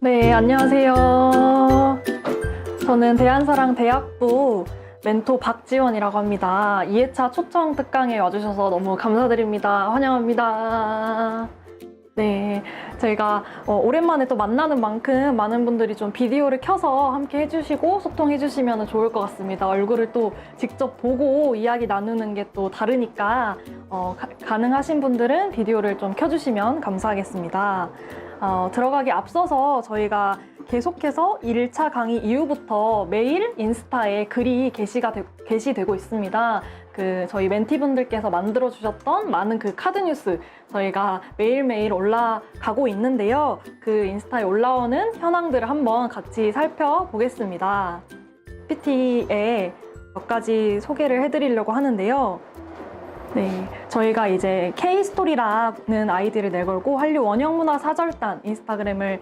네, 안녕하세요. 저는 대한사랑대학부 멘토 박지원이라고 합니다. 2회차 초청 특강에 와주셔서 너무 감사드립니다. 환영합니다. 네, 저희가 오랜만에 또 만나는 만큼 많은 분들이 좀 비디오를 켜서 함께 해주시고 소통해주시면 좋을 것 같습니다. 얼굴을 또 직접 보고 이야기 나누는 게 또 다르니까 가능하신 분들은 비디오를 좀 켜주시면 감사하겠습니다. 들어가기 앞서서 저희가 계속해서 1차 강의 이후부터 매일 인스타에 글이 게시되고 있습니다. 저희 멘티분들께서 만들어주셨던 많은 그 카드 뉴스 저희가 매일매일 올라가고 있는데요. 그 인스타에 올라오는 현황들을 한번 같이 살펴보겠습니다. PPT에 몇 가지 소개를 해드리려고 하는데요. 네, 저희가 이제 K스토리라는 아이디를 내걸고 한류 원형문화사절단 인스타그램을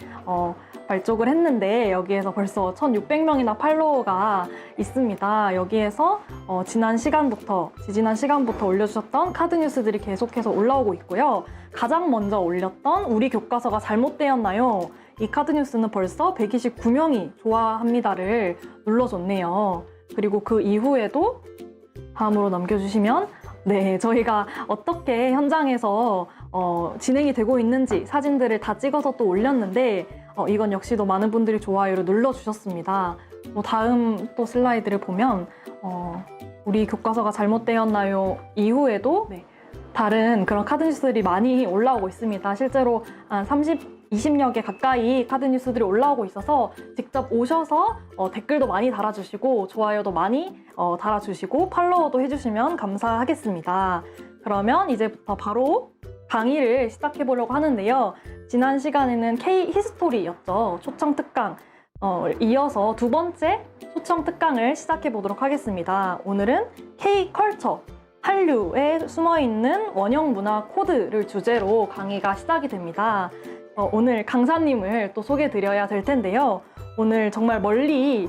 발족을 했는데 여기에서 벌써 1,600명이나 팔로워가 있습니다. 여기에서 지지난 시간부터 올려주셨던 카드 뉴스들이 계속해서 올라오고 있고요. 가장 먼저 올렸던 우리 교과서가 잘못되었나요? 이 카드 뉴스는 벌써 129명이 좋아합니다를 눌러줬네요. 그리고 그 이후에도 다음으로 넘겨주시면 네, 저희가 어떻게 현장에서 진행이 되고 있는지 사진들을 다 찍어서 또 올렸는데 이건 역시도 많은 분들이 좋아요를 눌러주셨습니다. 다음 또 슬라이드를 보면 우리 교과서가 잘못되었나요? 이후에도 네, 다른 그런 카드 뉴스들이 많이 올라오고 있습니다. 실제로 한 20여 개 가까이 카드 뉴스들이 올라오고 있어서 직접 오셔서 댓글도 많이 달아주시고 좋아요도 많이 달아주시고 팔로워도 해주시면 감사하겠습니다. 그러면 이제부터 바로 강의를 시작해 보려고 하는데요. 지난 시간에는 K 히스토리였죠. 초청 특강. 이어서 두 번째 초청 특강을 시작해 보도록 하겠습니다. 오늘은 K 컬처. 한류에 숨어있는 원형 문화 코드를 주제로 강의가 시작이 됩니다. 오늘 강사님을 또 소개해 드려야 될 텐데요. 오늘 정말 멀리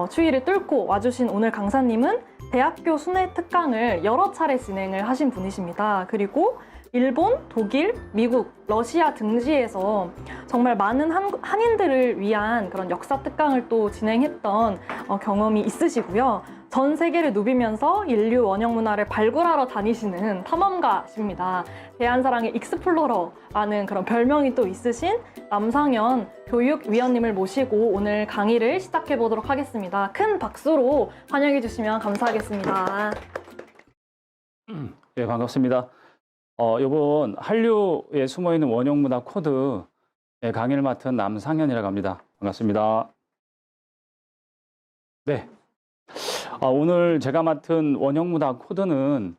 추위를 뚫고 와주신 오늘 강사님은 대학교 순회 특강을 여러 차례 진행을 하신 분이십니다. 그리고 일본, 독일, 미국, 러시아 등지에서 정말 많은 한인들을 위한 그런 역사 특강을 또 진행했던 경험이 있으시고요. 전 세계를 누비면서 인류 원형 문화를 발굴하러 다니시는 탐험가십니다. 대한사랑의 익스플로러라는 그런 별명이 또 있으신 남상현 교육위원님을 모시고 오늘 강의를 시작해 보도록 하겠습니다. 큰 박수로 환영해 주시면 감사하겠습니다. 네, 반갑습니다. 이번 한류에 숨어있는 원형문화 코드 강의를 맡은 남상현이라고 합니다. 반갑습니다. 네. 오늘 제가 맡은 원형문화 코드는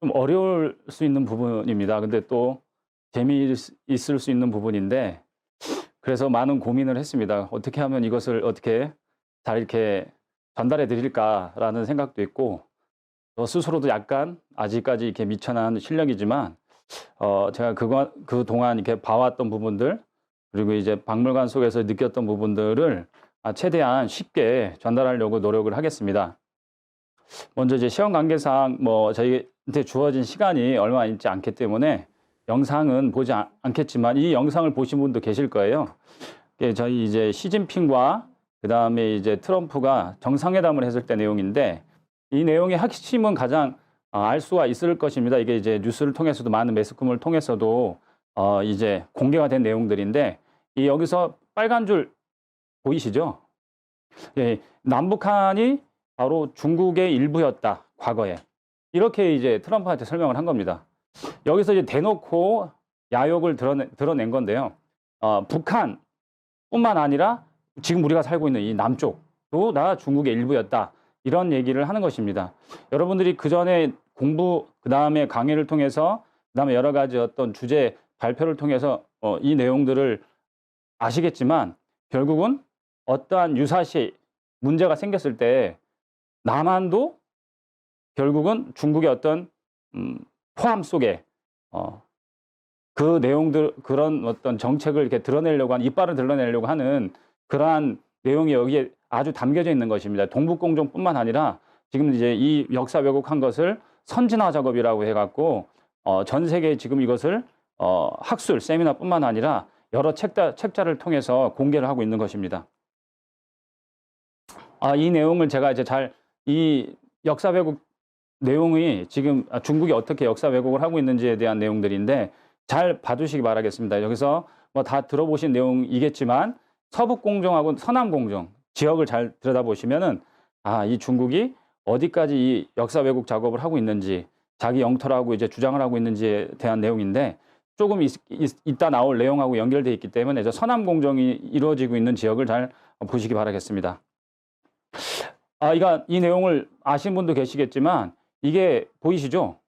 좀 어려울 수 있는 부분입니다. 근데 또 재미있을 수 있는 부분인데 그래서 많은 고민을 했습니다. 어떻게 하면 이것을 어떻게 잘 이렇게 전달해 드릴까라는 생각도 있고 저 스스로도 약간 아직까지 이렇게 미천한 실력이지만 제가 그동안 이렇게 봐왔던 부분들 그리고 이제 박물관 속에서 느꼈던 부분들을 최대한 쉽게 전달하려고 노력을 하겠습니다. 먼저 이제 시험 관계상 저희한테 주어진 시간이 얼마 있지 않기 때문에 영상은 보지 않겠지만 이 영상을 보신 분도 계실 거예요. 저희 이제 시진핑과 그 다음에 이제 트럼프가 정상회담을 했을 때 내용인데 이 내용의 핵심은 가장 알 수가 있을 것입니다. 이게 이제 뉴스를 통해서도 많은 매스컴을 통해서도 이제 공개가 된 내용들인데 여기서 빨간 줄 보이시죠? 예, 남북한이 바로 중국의 일부였다, 과거에. 이렇게 이제 트럼프한테 설명을 한 겁니다. 여기서 이제 대놓고 야욕을 드러낸 건데요. 북한뿐만 아니라 지금 우리가 살고 있는 이 남쪽도 다 중국의 일부였다. 이런 얘기를 하는 것입니다. 여러분들이 그 전에 공부, 그 다음에 강의를 통해서, 그 다음에 여러 가지 어떤 주제 발표를 통해서 이 내용들을 아시겠지만 결국은 어떠한 유사시 문제가 생겼을 때 남한도 결국은 중국의 어떤 포함 속에 그 내용들 그런 어떤 정책을 이렇게 드러내려고 하는 이빨을 드러내려고 하는 그러한 내용이 여기에 아주 담겨져 있는 것입니다. 동북공정뿐만 아니라 지금 이제 이 역사 왜곡한 것을 선진화 작업이라고 해갖고 전 세계에 지금 이것을 학술 세미나뿐만 아니라 여러 책자를 통해서 공개를 하고 있는 것입니다. 이 내용을 제가 이제 이 역사 왜곡 내용이 지금 중국이 어떻게 역사 왜곡을 하고 있는지에 대한 내용들인데 잘 봐두시기 바라겠습니다. 여기서 뭐 다 들어보신 내용이겠지만 서북공정하고 서남공정 지역을 잘 들여다보시면은 이 중국이 어디까지 이 역사 왜곡 작업을 하고 있는지 자기 영토라고 이제 주장을 하고 있는지에 대한 내용인데 조금 이따 나올 내용하고 연결되어 있기 때문에 서남공정이 이루어지고 있는 지역을 잘 보시기 바라겠습니다. 이 내용을 아시는 분도 계시겠지만 이게 보이시죠?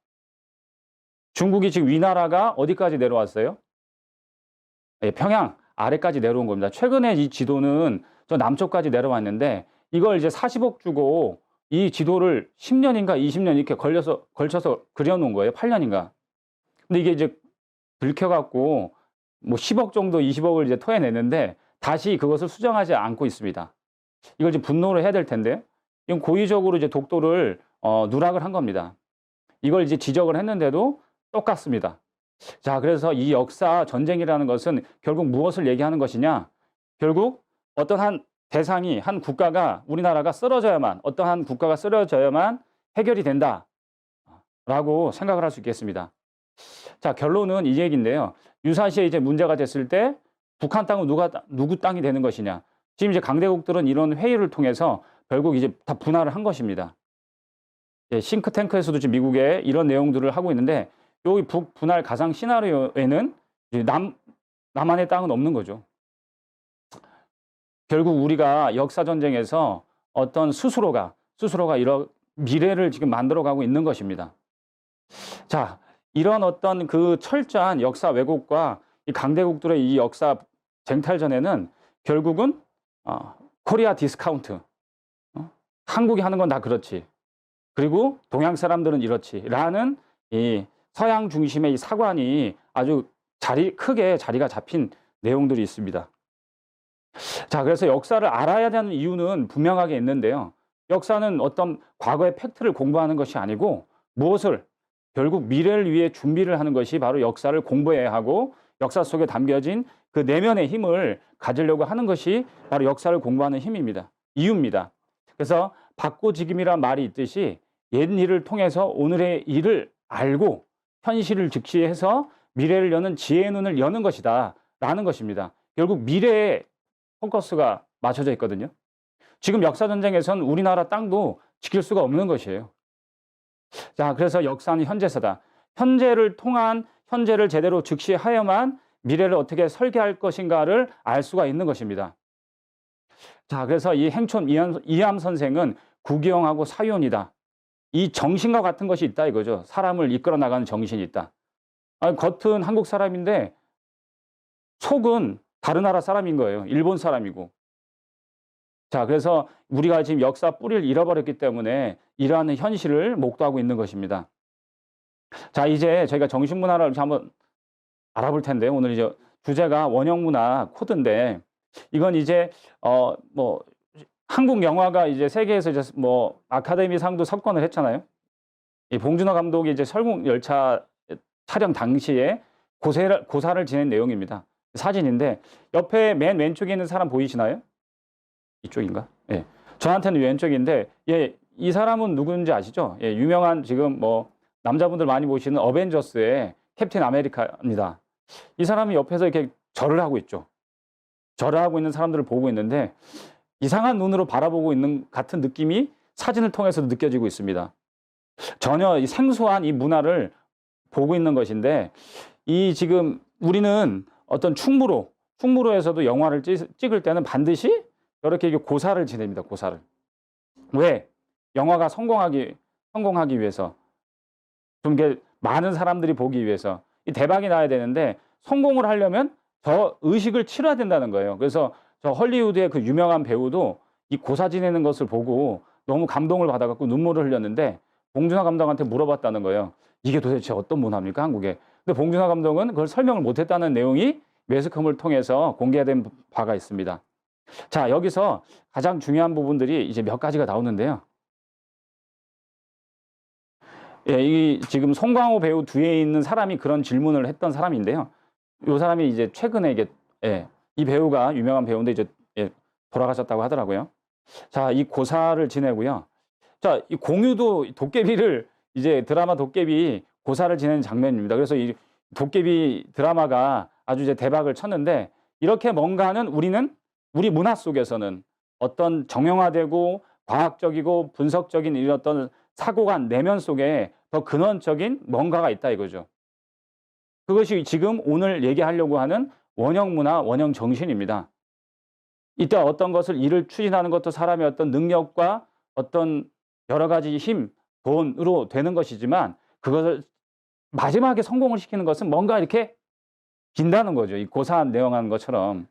중국이 지금 위나라가 어디까지 내려왔어요? 평양 아래까지 내려온 겁니다. 최근에 이 지도는 저 남쪽까지 내려왔는데 이걸 이제 40억 주고 이 지도를 10년인가 20년 이렇게 걸쳐서 그려놓은 거예요. 8년인가. 근데 이게 이제 들켜갖고 뭐 10억 정도 20억을 이제 토해냈는데 다시 그것을 수정하지 않고 있습니다. 이걸 이제 분노를 해야 될 텐데 이건 고의적으로 이제 독도를 누락을 한 겁니다. 이걸 이제 지적을 했는데도 똑같습니다. 자, 그래서 이 역사 전쟁이라는 것은 결국 무엇을 얘기하는 것이냐? 결국 어떤 한 국가가 우리나라가 쓰러져야만 어떠한 국가가 쓰러져야만 해결이 된다라고 생각을 할 수 있겠습니다. 자, 결론은 이 얘기인데요. 유사시에 이제 문제가 됐을 때 북한 땅은 누구 땅이 되는 것이냐? 지금 이제 강대국들은 이런 회의를 통해서 결국 이제 다 분할을 한 것입니다. 싱크탱크에서도 지금 미국에 이런 내용들을 하고 있는데 여기 북 분할 가상 시나리오에는 이제 남한의 땅은 없는 거죠. 결국 우리가 역사 전쟁에서 어떤 스스로가 이런 미래를 지금 만들어가고 있는 것입니다. 자, 이런 어떤 그 철저한 역사 왜곡과 이 강대국들의 이 역사 쟁탈전에는 결국은 코리아 디스카운트, 한국이 하는 건 다 그렇지, 그리고 동양 사람들은 이렇지라는 이 서양 중심의 이 사관이 아주 크게 자리가 잡힌 내용들이 있습니다. 자, 그래서 역사를 알아야 되는 이유는 분명하게 있는데요. 역사는 어떤 과거의 팩트를 공부하는 것이 아니고 무엇을 결국 미래를 위해 준비를 하는 것이 바로 역사를 공부해야 하고 역사 속에 담겨진 그 내면의 힘을 가지려고 하는 것이 바로 역사를 공부하는 이유입니다. 그래서 박고지김이란 말이 있듯이 옛 일을 통해서 오늘의 일을 알고 현실을 직시해서 미래를 여는 지혜의 눈을 여는 것이다 라는 것입니다. 결국 미래에 포커스가 맞춰져 있거든요. 지금 역사전쟁에선 우리나라 땅도 지킬 수가 없는 것이에요. 자, 그래서 역사는 현재사다. 현재를 제대로 직시하여만 미래를 어떻게 설계할 것인가를 알 수가 있는 것입니다. 자, 그래서 이 행촌 이암 선생은 구기영하고 사유원이다. 이 정신과 같은 것이 있다 이거죠. 사람을 이끌어 나가는 정신이 있다. 겉은 한국 사람인데 속은 다른 나라 사람인 거예요. 일본 사람이고. 자, 그래서 우리가 지금 역사 뿌리를 잃어버렸기 때문에 이러한 현실을 목도하고 있는 것입니다. 자, 이제 저희가 정신문화를 한번 알아볼 텐데 오늘 이제 주제가 원형문화 코드인데 이건 이제 한국 영화가 이제 세계에서 이제 아카데미 상도 석권을 했잖아요. 이 봉준호 감독이 이제 설국열차 촬영 당시에 고사를 지낸 내용입니다. 사진인데 옆에 맨 왼쪽에 있는 사람 보이시나요? 이쪽인가? 예. 저한테는 왼쪽인데 이 사람은 누군지 아시죠? 예, 유명한 지금 남자분들 많이 보시는 어벤져스의 캡틴 아메리카입니다. 이 사람이 옆에서 이렇게 절을 하고 있죠. 절을 하고 있는 사람들을 보고 있는데 이상한 눈으로 바라보고 있는 같은 느낌이 사진을 통해서도 느껴지고 있습니다. 전혀 이 생소한 이 문화를 보고 있는 것인데 지금 우리는 어떤 충무로에서도 영화를 찍을 때는 반드시 이렇게 고사를 지냅니다. 고사를. 왜? 영화가 성공하기 위해서 좀 이렇게 많은 사람들이 보기 위해서 이 대박이 나야 되는데 성공을 하려면 저 의식을 치러야 된다는 거예요. 그래서 저 헐리우드의 그 유명한 배우도 이 고사 지내는 것을 보고 너무 감동을 받아갖고 눈물을 흘렸는데 봉준호 감독한테 물어봤다는 거예요. 이게 도대체 어떤 문화입니까, 한국에? 근데 봉준호 감독은 그걸 설명을 못했다는 내용이 매스컴을 통해서 공개된 바가 있습니다. 자, 여기서 가장 중요한 부분들이 이제 몇 가지가 나오는데요. 이 지금 송강호 배우 뒤에 있는 사람이 그런 질문을 했던 사람인데요. 이 사람이 이제 최근에 이게 예, 이 배우가 유명한 배우인데 이제 예, 돌아가셨다고 하더라고요. 자, 이 고사를 지내고요. 자, 이 공유도 도깨비를 이제 드라마 도깨비 고사를 지내는 장면입니다. 그래서 이 도깨비 드라마가 아주 이제 대박을 쳤는데 이렇게 뭔가는 우리 문화 속에서는 어떤 정형화되고 과학적이고 분석적인 이런 어떤 사고관 내면 속에 더 근원적인 뭔가가 있다 이거죠. 그것이 지금 오늘 얘기하려고 하는 원형 문화, 원형 정신입니다. 이때 어떤 것을 일을 추진하는 것도 사람의 어떤 능력과 어떤 여러 가지 힘, 돈으로 되는 것이지만 그것을 마지막에 성공을 시키는 것은 뭔가 이렇게 긴다는 거죠. 이 고사한 내용하는 것처럼.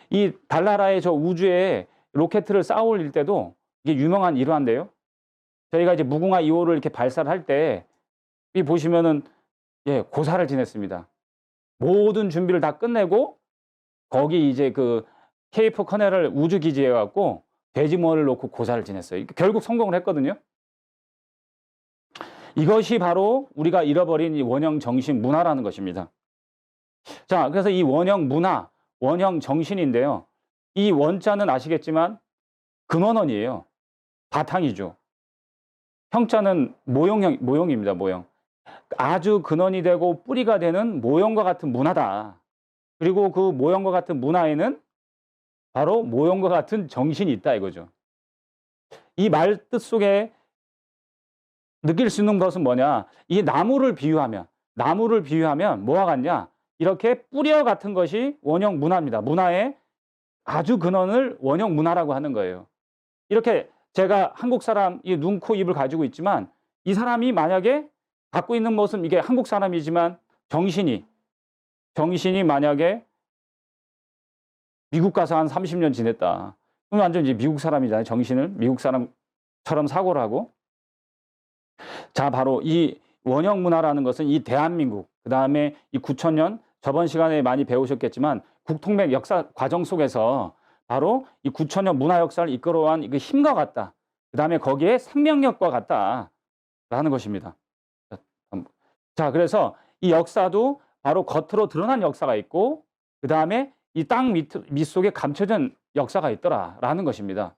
이 달나라의 저 우주에 로켓을 쌓아 올릴 때도 이게 유명한 일화인데요. 저희가 이제 무궁화 2호를 이렇게 발사를 할 때 이 보시면은 예, 고사를 지냈습니다. 모든 준비를 다 끝내고 거기 이제 그 케이프 커넬을 우주 기지에 갖고 대지모를 놓고 고사를 지냈어요. 결국 성공을 했거든요. 이것이 바로 우리가 잃어버린 이 원형 정신 문화라는 것입니다. 자, 그래서 이 원형 문화, 원형 정신인데요. 이 원자는 아시겠지만 근원원이에요. 바탕이죠. 형자는 모형입니다. 모형. 아주 근원이 되고 뿌리가 되는 모형과 같은 문화다. 그리고 그 모형과 같은 문화에는 바로 모형과 같은 정신이 있다 이거죠. 이 말뜻 속에 느낄 수 있는 것은 뭐냐? 이 나무를 비유하면 뭐와 같냐? 이렇게 뿌리와 같은 것이 원형 문화입니다. 문화의 아주 근원을 원형 문화라고 하는 거예요. 이렇게 제가 한국 사람 이 눈, 코, 입을 가지고 있지만 이 사람이 만약에 갖고 있는 모습 이게 한국 사람이지만 정신이 만약에 미국 가서 한 30년 지냈다. 그럼 완전 이제 미국 사람이잖아요. 정신을 미국 사람처럼 사고를 하고. 자, 바로 이 원형 문화라는 것은 이 대한민국, 그다음에 이 9,000년 저번 시간에 많이 배우셨겠지만 국통맥 역사 과정 속에서 바로 이 9,000년 문화 역사를 이끌어온 그 힘과 같다. 그다음에 거기에 생명력과 같다라는 것입니다. 자, 그래서 이 역사도 바로 겉으로 드러난 역사가 있고 그다음에 이 땅 밑속에 감춰진 역사가 있더라라는 것입니다.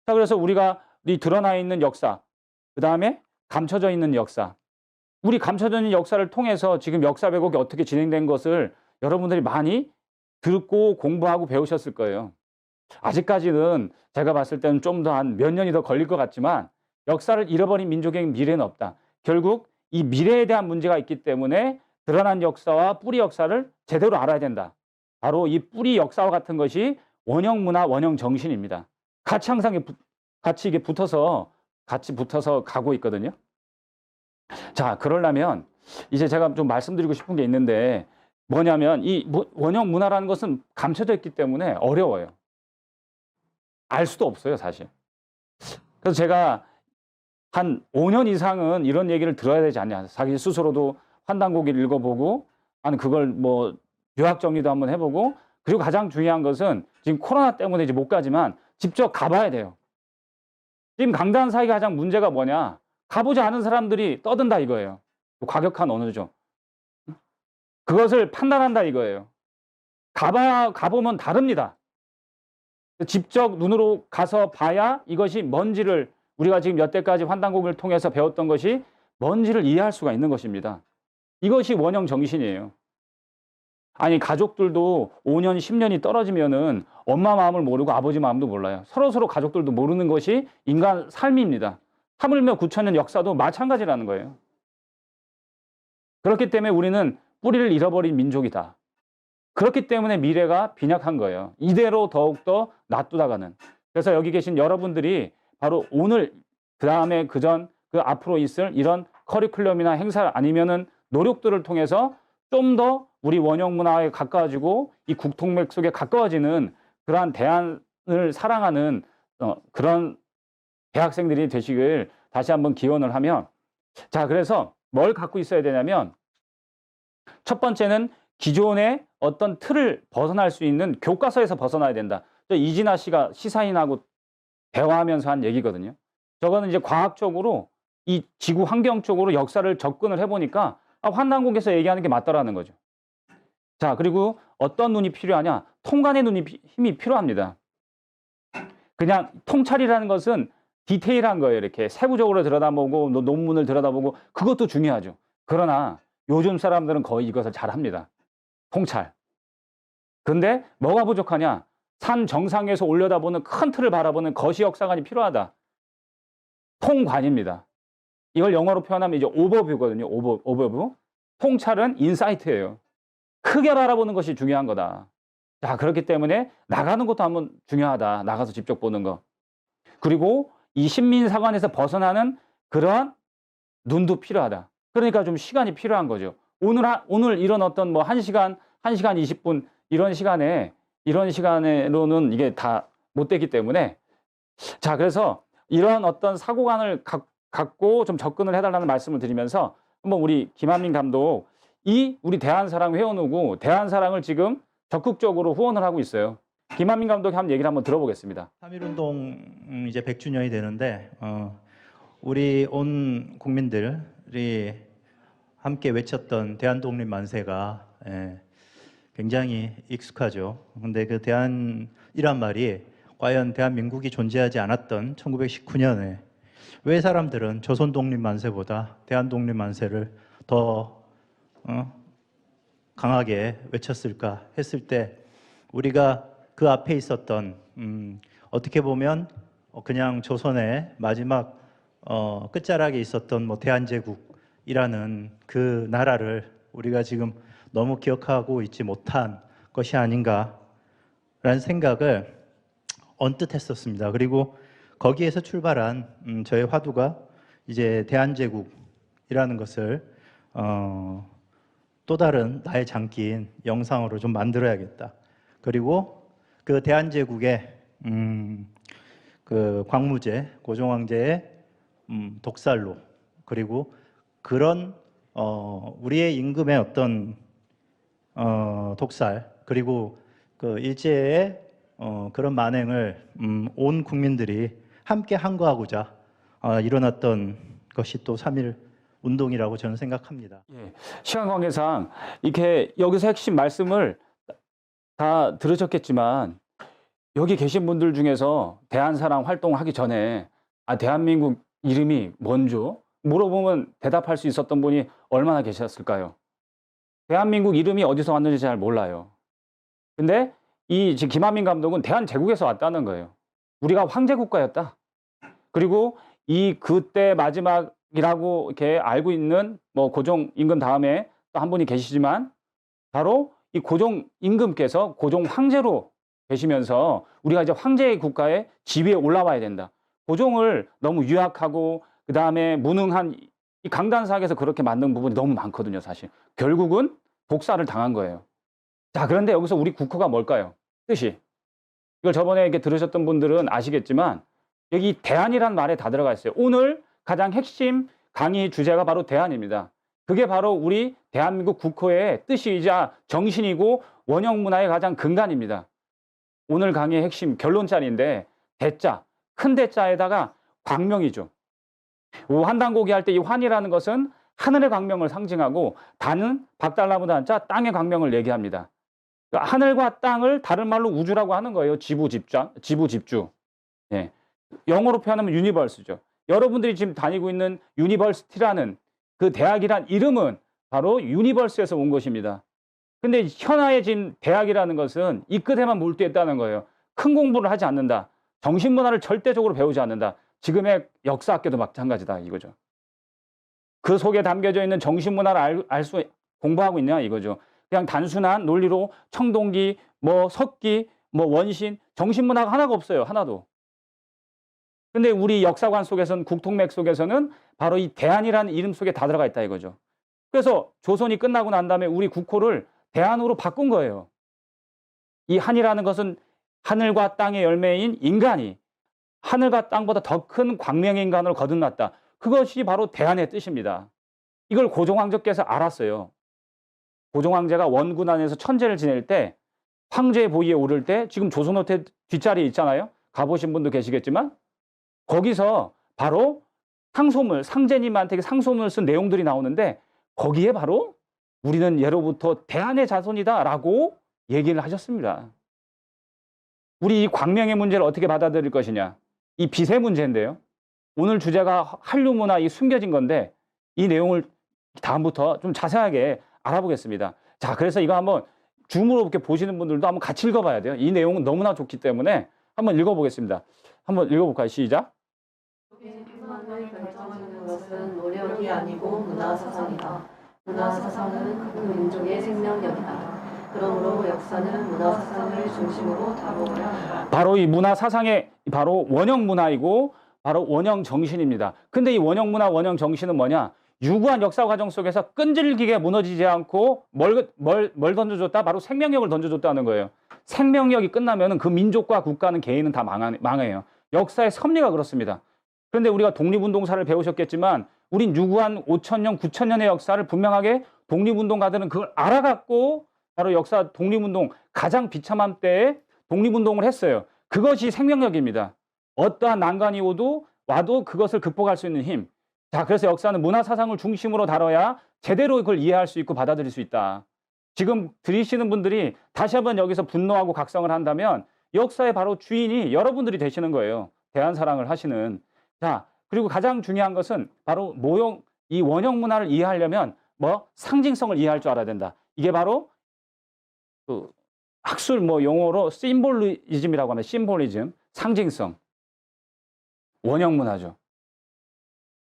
자, 그래서 우리가 이 드러나 있는 역사, 그다음에 감춰져 있는 역사, 우리 감춰져 있는 역사를 통해서 지금 역사 왜곡이 어떻게 진행된 것을 여러분들이 많이 듣고 공부하고 배우셨을 거예요. 아직까지는 제가 봤을 때는 좀 더 한 몇 년이 더 걸릴 것 같지만 역사를 잃어버린 민족의 미래는 없다. 결국 이 미래에 대한 문제가 있기 때문에 드러난 역사와 뿌리 역사를 제대로 알아야 된다. 바로 이 뿌리 역사와 같은 것이 원형 문화, 원형 정신입니다. 같이 항상 같이 이게 붙어서 가고 있거든요. 자, 그러려면 이제 제가 좀 말씀드리고 싶은 게 있는데 뭐냐면 이 원형 문화라는 것은 감춰져 있기 때문에 어려워요. 알 수도 없어요, 사실. 그래서 제가 한 5년 이상은 이런 얘기를 들어야 되지 않냐. 자기 스스로도 환단고기를 읽어보고, 그걸 뭐 유학 정리도 한번 해보고, 그리고 가장 중요한 것은 지금 코로나 때문에 이제 못 가지만 직접 가봐야 돼요. 지금 강단 사이가 가장 문제가 뭐냐? 가보지 않은 사람들이 떠든다 이거예요. 과격한 언어죠. 그것을 판단한다 이거예요. 가보면 다릅니다. 직접 눈으로 가서 봐야 이것이 뭔지를 우리가 지금 여태까지 환단고기를 통해서 배웠던 것이 뭔지를 이해할 수가 있는 것입니다. 이것이 원형 정신이에요. 아니 가족들도 5년, 10년이 떨어지면은 엄마 마음을 모르고 아버지 마음도 몰라요. 서로 가족들도 모르는 것이 인간 삶입니다. 하물며 9,000년 역사도 마찬가지라는 거예요. 그렇기 때문에 우리는 뿌리를 잃어버린 민족이다. 그렇기 때문에 미래가 빈약한 거예요. 이대로 더욱더 놔두다가는. 그래서 여기 계신 여러분들이 바로 오늘, 그 다음에 그전, 그 앞으로 있을 이런 커리큘럼이나 행사 아니면은 노력들을 통해서 좀 더 우리 원형 문화에 가까워지고 이 국통맥 속에 가까워지는 그러한 대안을 사랑하는 그런 대학생들이 되시길 다시 한번 기원을 하면, 자, 그래서 뭘 갖고 있어야 되냐면 첫 번째는 기존의 어떤 틀을 벗어날 수 있는 교과서에서 벗어나야 된다. 이진아 씨가 시사인하고 대화하면서 한 얘기거든요. 저거는 이제 과학적으로 이 지구 환경 쪽으로 역사를 접근을 해보니까 환단고기에서 얘기하는 게 맞더라는 거죠. 자, 그리고 어떤 눈이 필요하냐? 통관의 힘이 필요합니다. 그냥 통찰이라는 것은 디테일한 거예요. 이렇게 세부적으로 들여다보고 논문을 들여다보고 그것도 중요하죠. 그러나 요즘 사람들은 거의 이것을 잘합니다. 통찰. 근데 뭐가 부족하냐? 산 정상에서 올려다보는 큰 틀을 바라보는 거시역사관이 필요하다. 통관입니다. 이걸 영어로 표현하면 이제 오버뷰거든요. 오버뷰. 통찰은 인사이트예요. 크게 바라보는 것이 중요한 거다. 자, 그렇기 때문에 나가는 것도 한번 중요하다. 나가서 직접 보는 거. 그리고 이 신민사관에서 벗어나는 그러한 눈도 필요하다. 그러니까 좀 시간이 필요한 거죠. 오늘 이런 어떤 뭐 1시간 20분 이런 시간에로는 이게 다 못 되기 때문에 자, 그래서 이런 어떤 사고관을 갖고 좀 접근을 해달라는 말씀을 드리면서 한번 우리 김한민 감독 우리 대한사랑 회원이고 대한사랑을 지금 적극적으로 후원을 하고 있어요. 김한민 감독이 한 얘기를 한번 들어보겠습니다. 3.1운동 이제 100주년이 되는데 우리 온 국민들이 함께 외쳤던 대한독립 만세가 굉장히 익숙하죠. 근데 그 대한이란 말이 과연 대한민국이 존재하지 않았던 1919년에 왜 사람들은 조선 독립 만세보다 대한독립 만세를 더 강하게 외쳤을까 했을 때 우리가 그 앞에 있었던 어떻게 보면 그냥 조선의 마지막 끝자락에 있었던 뭐 대한제국이라는 그 나라를 우리가 지금 너무 기억하고 있지 못한 것이 아닌가라는 생각을 언뜻 했었습니다. 그리고 거기에서 출발한 저의 화두가 이제 대한제국이라는 것을 또 다른 나의 장기인 영상으로 좀 만들어야겠다. 그리고 그 대한제국의 그 광무제, 고종황제의 독살로 그리고 그런 우리의 임금의 어떤 독살 그리고 그 일제의 그런 만행을 온 국민들이 함께 항거하고자 일어났던 것이 또 3.1 운동이라고 저는 생각합니다. 예, 시간 관계상 이렇게 여기서 핵심 말씀을 다 들으셨겠지만 여기 계신 분들 중에서 대한사랑 활동을 하기 전에 대한민국 이름이 뭔죠? 물어보면 대답할 수 있었던 분이 얼마나 계셨을까요? 대한민국 이름이 어디서 왔는지 잘 몰라요. 근데 지금 김한민 감독은 대한제국에서 왔다는 거예요. 우리가 황제국가였다. 그리고 그때 마지막이라고 이렇게 알고 있는 뭐 고종 임금 다음에 또 한 분이 계시지만 바로 이 고종 임금께서 고종 황제로 계시면서 우리가 이제 황제의 국가의 지위에 올라와야 된다. 고종을 너무 유약하고 그 다음에 무능한 이 강단사학에서 그렇게 만든 부분이 너무 많거든요, 사실. 결국은 독살을 당한 거예요. 자, 그런데 여기서 우리 국호가 뭘까요? 뜻이. 이걸 저번에 이렇게 들으셨던 분들은 아시겠지만 여기 대한이란 말에 다 들어가 있어요. 오늘 가장 핵심 강의 주제가 바로 대한입니다. 그게 바로 우리 대한민국 국호의 뜻이자 정신이고 원형 문화의 가장 근간입니다. 오늘 강의의 핵심 결론짜리인데 대자, 큰 대자에다가 광명이죠. 환단고기 할 때 이 환이라는 것은 하늘의 광명을 상징하고 단은 박달나무도 한자 땅의 광명을 얘기합니다. 하늘과 땅을 다른 말로 우주라고 하는 거예요. 지부집주. 예. 영어로 표현하면 유니버스죠. 여러분들이 지금 다니고 있는 유니버시티라는 그 대학이란 이름은 바로 유니버스에서 온 것입니다. 근데 현아의 지금 대학이라는 것은 이 끝에만 몰두했다는 거예요. 큰 공부를 하지 않는다. 정신문화를 절대적으로 배우지 않는다. 지금의 역사학교도 마찬가지다 이거죠. 그 속에 담겨져 있는 정신문화를 공부하고 있냐 이거죠. 그냥 단순한 논리로 청동기, 뭐 석기, 뭐 원신, 정신문화가 하나가 없어요. 하나도. 근데 우리 역사관 속에서는 국통맥 속에서는 바로 이 대한이라는 이름 속에 다 들어가 있다 이거죠. 그래서 조선이 끝나고 난 다음에 우리 국호를 대한으로 바꾼 거예요. 이 한이라는 것은 하늘과 땅의 열매인 인간이 하늘과 땅보다 더 큰 광명의 인간으로 거듭났다. 그것이 바로 대한의 뜻입니다. 이걸 고종황제께서 알았어요. 고종황제가 원군 안에서 천재를 지낼 때 황제 보위에 오를 때 지금 조선호텔 뒷자리에 있잖아요. 가보신 분도 계시겠지만 거기서 바로 상제님한테 상소문을 쓴 내용들이 나오는데 거기에 바로 우리는 예로부터 대한의 자손이다 라고 얘기를 하셨습니다. 우리 이 광명의 문제를 어떻게 받아들일 것이냐. 이 빚의 문제인데요. 오늘 주제가 한류 문화 이 숨겨진 건데 이 내용을 다음부터 좀 자세하게 알아보겠습니다. 자, 그래서 이거 한번 줌으로 이렇게 보시는 분들도 한번 같이 읽어봐야 돼요. 이 내용은 너무나 좋기 때문에 한번 읽어보겠습니다. 한번 읽어볼까요? 시작. 문화를 결정하는 것은 노력이 아니고 문화사상이다. 문화사상은 그 민족의 생명력이다. 그러므로 역사는 문화사상을 중심으로 다뤄야 한다. 바로 이 문화 사상의 바로 원형 문화이고 바로 원형 정신입니다. 근데 이 원형 문화, 원형 정신은 뭐냐? 유구한 역사 과정 속에서 끈질기게 무너지지 않고 뭘 던져줬다? 바로 생명력을 던져줬다는 거예요. 생명력이 끝나면은 그 민족과 국가는 개인은 다 망해요. 역사의 섭리가 그렇습니다. 그런데 우리가 독립운동사를 배우셨겠지만 우린 유구한 5,000년, 9,000년의 역사를 분명하게 독립운동가들은 그걸 알아갖고 바로 역사 독립운동 가장 비참한 때에 독립운동을 했어요. 그것이 생명력입니다. 어떠한 난관이 와도 그것을 극복할 수 있는 힘. 자, 그래서 역사는 문화사상을 중심으로 다뤄야 제대로 그걸 이해할 수 있고 받아들일 수 있다. 지금 들으시는 분들이 다시 한번 여기서 분노하고 각성을 한다면 역사의 바로 주인이 여러분들이 되시는 거예요. 대한사랑을 하시는. 자, 그리고 가장 중요한 것은 바로 이 원형 문화를 이해하려면 상징성을 이해할 줄 알아야 된다. 이게 바로 그 학술 용어로 심볼리즘이라고 하면 심볼리즘, 상징성. 원형 문화죠.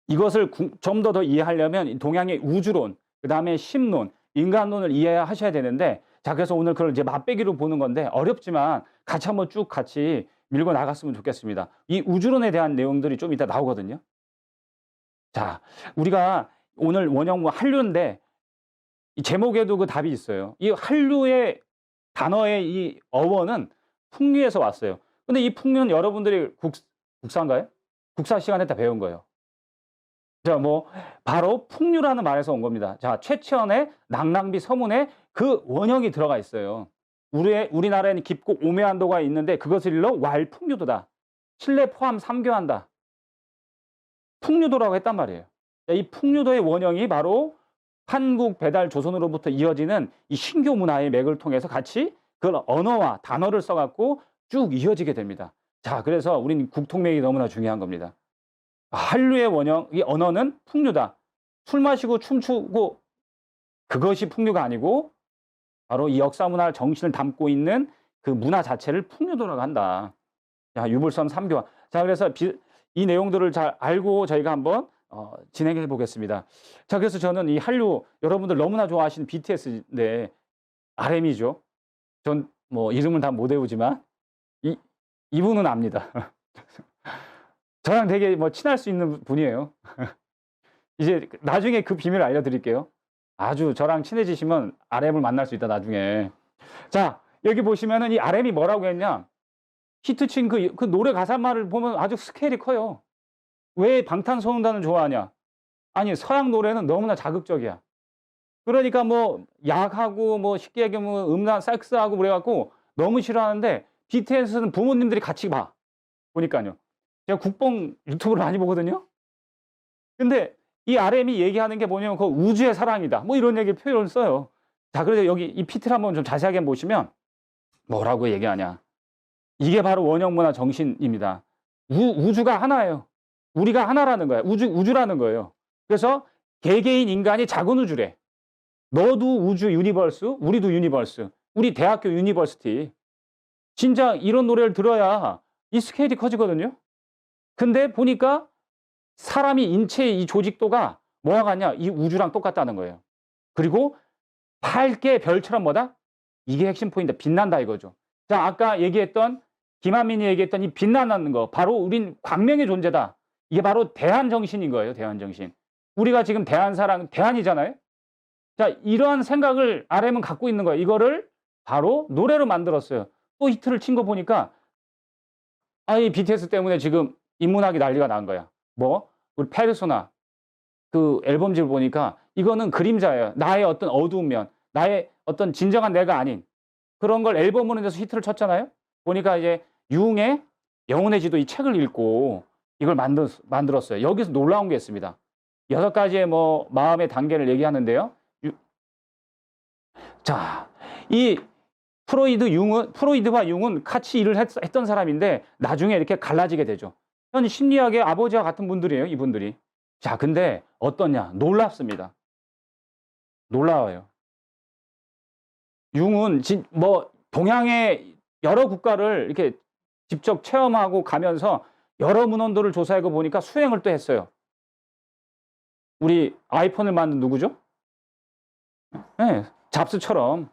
이것을 좀 더 이해하려면 동양의 우주론, 그 다음에 심론, 인간론을 이해하셔야 되는데, 자, 그래서 오늘 그걸 이제 맛배기로 보는 건데 어렵지만 같이 한번 쭉 같이 밀고 나갔으면 좋겠습니다. 이 우주론에 대한 내용들이 좀 이따 나오거든요. 자, 우리가 오늘 원형 한류인데 이 제목에도 그 답이 있어요. 이 한류의 단어의 이 어원은 풍류에서 왔어요. 근데 이 풍류는 여러분들이 국사인가요? 국사 시간에 다 배운 거예요. 자, 바로 풍류라는 말에서 온 겁니다. 자, 최치원의 낙랑비 서문에 그 원형이 들어가 있어요. 우리나라에는 깊고 오묘한 도가 있는데 그것을 일러 왈풍류도다. 신뢰 포함 삼교한다. 풍류도라고 했단 말이에요. 자, 이 풍류도의 원형이 바로 한국 배달 조선으로부터 이어지는 이 신교 문화의 맥을 통해서 같이 그걸 언어와 단어를 써갖고 쭉 이어지게 됩니다. 자, 그래서 우린 국통맥이 너무나 중요한 겁니다. 한류의 원형, 이 언어는 풍류다. 술 마시고 춤추고 그것이 풍류가 아니고 바로 이 역사 문화 정신을 담고 있는 그 문화 자체를 풍류도라고 한다. 자, 유불선 3교화. 자, 그래서 이 내용들을 잘 알고 저희가 한번 진행해 보겠습니다. 자, 그래서 저는 이 한류 여러분들 너무나 좋아하시는 BTS인데 RM이죠. 전 이름은 다 못 외우지만 이분은 압니다. 저랑 되게 친할 수 있는 분이에요. 이제 나중에 그 비밀을 알려드릴게요. 아주 저랑 친해지시면 RM을 만날 수 있다, 나중에. 자, 여기 보시면은 이 RM이 뭐라고 했냐? 히트친 그 노래 가사말을 보면 아주 스케일이 커요. 왜 방탄소년단을 좋아하냐? 아니, 서양 노래는 너무나 자극적이야. 그러니까 약하고 쉽게 얘기하면 음란, 섹스하고 그래갖고 너무 싫어하는데 BTS는 부모님들이 같이 봐. 보니까요. 제가 국뽕 유튜브를 많이 보거든요. 근데 이 RM이 얘기하는 게 뭐냐면 그 우주의 사랑이다. 이런 얘기 표현을 써요. 자, 그래서 여기 이 PT를 한번 좀 자세하게 보시면 뭐라고 얘기하냐. 이게 바로 원형 문화 정신입니다. 우주가 하나예요. 우리가 하나라는 거야. 우주라는 거예요. 그래서 개개인 인간이 작은 우주래. 너도 우주 유니버스, 우리도 유니버스. 우리 대학교 유니버시티. 진짜 이런 노래를 들어야 이 스케일이 커지거든요. 근데 보니까 사람이 인체의 이 조직도가 뭐와 같냐? 이 우주랑 똑같다는 거예요. 그리고 밝게 별처럼 이게 핵심 포인트. 빛난다 이거죠. 자, 아까 얘기했던 김한민이 얘기했던 이 빛나는 거. 바로 우린 광명의 존재다. 이게 바로 대한정신인 거예요. 대한정신. 우리가 지금 대한사랑, 대한이잖아요. 자, 이러한 생각을 RM은 갖고 있는 거예요. 이거를 바로 노래로 만들었어요. 또 히트를 친 거 보니까 이 BTS 때문에 지금 인문학이 난리가 난 거야. 우리 페르소나 그 앨범집을 보니까 이거는 그림자예요. 나의 어떤 어두운 면, 나의 어떤 진정한 내가 아닌 그런 걸 앨범으로 내서 히트를 쳤잖아요. 보니까 이제 융의 영혼의 지도 이 책을 읽고 이걸 만들었어요. 여기서 놀라운 게 있습니다. 6가지의 마음의 단계를 얘기하는데요. 자, 이 프로이드와 융은 같이 일을 했던 사람인데 나중에 이렇게 갈라지게 되죠. 현 심리학의 아버지와 같은 분들이에요, 이분들이. 자, 근데 어떠냐? 놀랍습니다. 놀라워요. 융은 동양의 여러 국가를 이렇게 직접 체험하고 가면서 여러 문헌들을 조사하고 보니까 수행을 또 했어요. 우리 아이폰을 만든 누구죠? 네, 잡스처럼.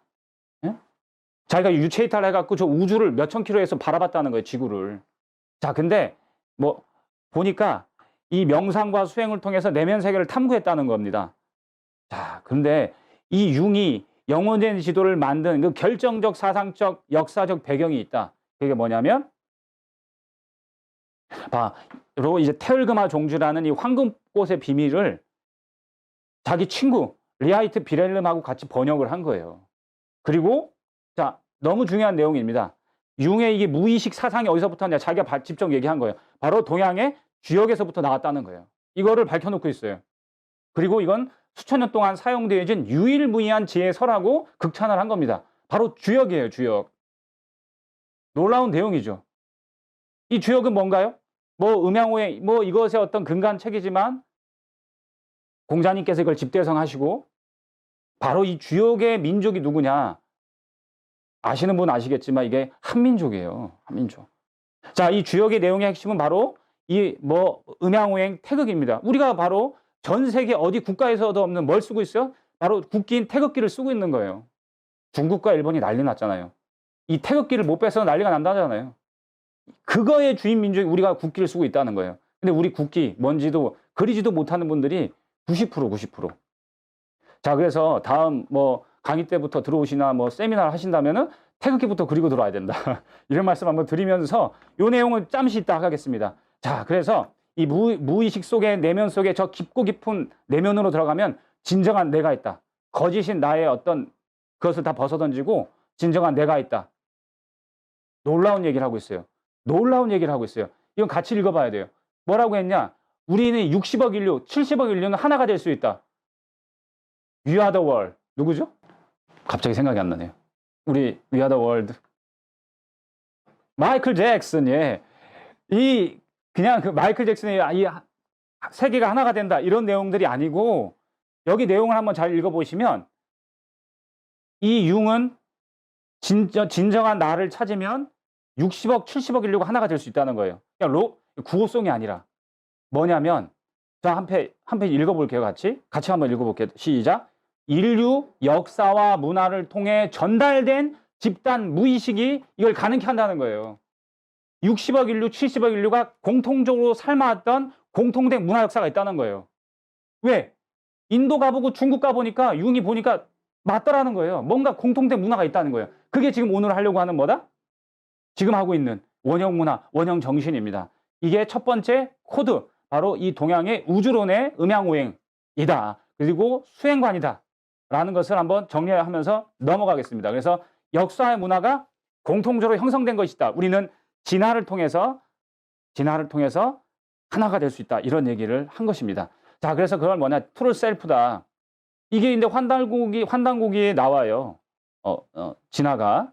네? 자기가 유체 이탈을 해갖고 저 우주를 몇천 킬로에서 바라봤다는 거예요, 지구를. 자, 근데 보니까 이 명상과 수행을 통해서 내면 세계를 탐구했다는 겁니다. 자, 근데 이 융이 영혼의 지도를 만든 그 결정적 사상적 역사적 배경이 있다. 그게 뭐냐면 바로 이제 테울그마 종주라는 이 황금꽃의 비밀을 자기 친구 리하이트 비렐름하고 같이 번역을 한 거예요. 그리고 자, 너무 중요한 내용입니다. 융의 이게 무의식 사상이 어디서부터 왔냐? 자기가 직접 얘기한 거예요. 바로 동양의 주역에서부터 나왔다는 거예요. 이거를 밝혀놓고 있어요. 그리고 이건 수천 년 동안 사용되어진 유일무이한 지혜서라고 극찬을 한 겁니다. 바로 주역이에요, 주역. 놀라운 내용이죠. 이 주역은 뭔가요? 음양오행, 이것의 어떤 근간책이지만 공자님께서 이걸 집대성하시고 바로 이 주역의 민족이 누구냐? 아시는 분 아시겠지만 이게 한민족이에요. 한민족. 자, 이 주역의 내용의 핵심은 바로 이 음양오행 태극입니다. 우리가 바로 전 세계 어디 국가에서도 없는 뭘 쓰고 있어요? 바로 국기인 태극기를 쓰고 있는 거예요. 중국과 일본이 난리 났잖아요. 이 태극기를 못 뺏어서 난리가 난다잖아요. 그거의 주인 민족이 우리가 국기를 쓰고 있다는 거예요. 근데 우리 국기 뭔지도 그리지도 못하는 분들이 90%. 자, 그래서 다음 강의 때부터 들어오시나 세미나를 하신다면은 태극기부터 그리고 들어와야 된다. 이런 말씀 한번 드리면서 이 내용을 잠시 이따 하겠습니다. 자, 그래서 이 무의식 속에 내면 속에 저 깊고 깊은 내면으로 들어가면 진정한 내가 있다. 거짓인 나의 어떤 그것을 다 벗어던지고 진정한 내가 있다. 놀라운 얘기를 하고 있어요. 놀라운 얘기를 하고 있어요. 이건 같이 읽어봐야 돼요. 뭐라고 했냐? 우리는 60억 인류, 70억 인류는 하나가 될 수 있다. We are the world. 누구죠? 갑자기 생각이 안 나네요. 우리 We are the world. 마이클 잭슨, 예. 그냥 그 마이클 잭슨의 이 세계가 하나가 된다. 이런 내용들이 아니고 여기 내용을 한번 잘 읽어보시면 이 융은 진정한 나를 찾으면 60억, 70억 인류가 하나가 될 수 있다는 거예요. 그냥 구호송이 아니라 뭐냐면 자, 한 페이지 읽어볼게요. 같이 한번 읽어볼게요. 시작. 인류 역사와 문화를 통해 전달된 집단 무의식이 이걸 가능케 한다는 거예요. 60억 인류, 70억 인류가 공통적으로 삶아왔던 공통된 문화 역사가 있다는 거예요. 왜? 인도 가보고 중국 가보니까 융이 보니까 맞더라는 거예요. 뭔가 공통된 문화가 있다는 거예요. 그게 지금 오늘 하려고 하는 뭐다? 지금 하고 있는 원형 문화, 원형 정신입니다. 이게 첫 번째 코드, 바로 이 동양의 우주론의 음양오행이다. 그리고 수행관이다. 라는 것을 한번 정리하면서 넘어가겠습니다. 그래서 역사의 문화가 공통적으로 형성된 것이다. 우리는 진화를 통해서 하나가 될 수 있다. 이런 얘기를 한 것입니다. 자, 그래서 그걸 뭐냐? 트루 셀프다. 이게 이제 환단고기에 나와요. 진화가.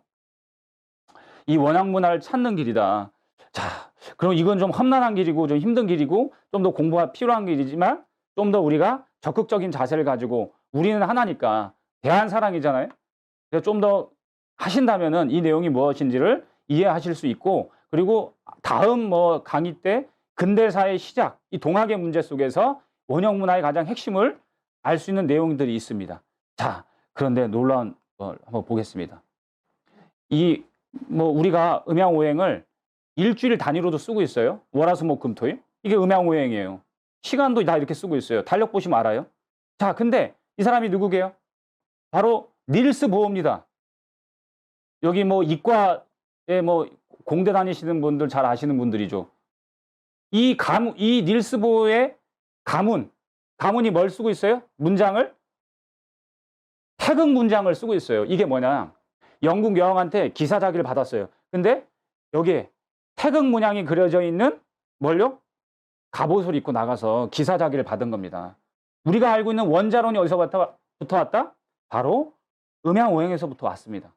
이 원형 문화를 찾는 길이다. 자, 그럼 이건 좀 험난한 길이고 좀 힘든 길이고 좀 더 공부가 필요한 길이지만 좀 더 우리가 적극적인 자세를 가지고 우리는 하나니까 대한사랑이잖아요. 그래서 좀 더 하신다면은 이 내용이 무엇인지를 이해하실 수 있고 그리고 다음 강의 때 근대사의 시작, 이 동학의 문제 속에서 원형 문화의 가장 핵심을 알 수 있는 내용들이 있습니다. 자, 그런데 놀라운 걸 한번 보겠습니다. 우리가 음양오행을 일주일 단위로도 쓰고 있어요. 월화수목금토일. 이게 음양오행이에요. 시간도 다 이렇게 쓰고 있어요. 달력 보시면 알아요. 자, 근데 이 사람이 누구게요? 바로 닐스 보어입니다. 여기 이과에 공대 다니시는 분들 잘 아시는 분들이죠. 이 닐스 보어의 가문이 뭘 쓰고 있어요? 문장을? 태극 문장을 쓰고 있어요. 이게 뭐냐? 영국 여왕한테 기사자기를 받았어요. 근데 여기에 태극 문양이 그려져 있는 뭘요? 갑옷을 입고 나가서 기사자기를 받은 겁니다. 우리가 알고 있는 원자론이 어디서부터 왔다? 바로 음양오행에서부터 왔습니다.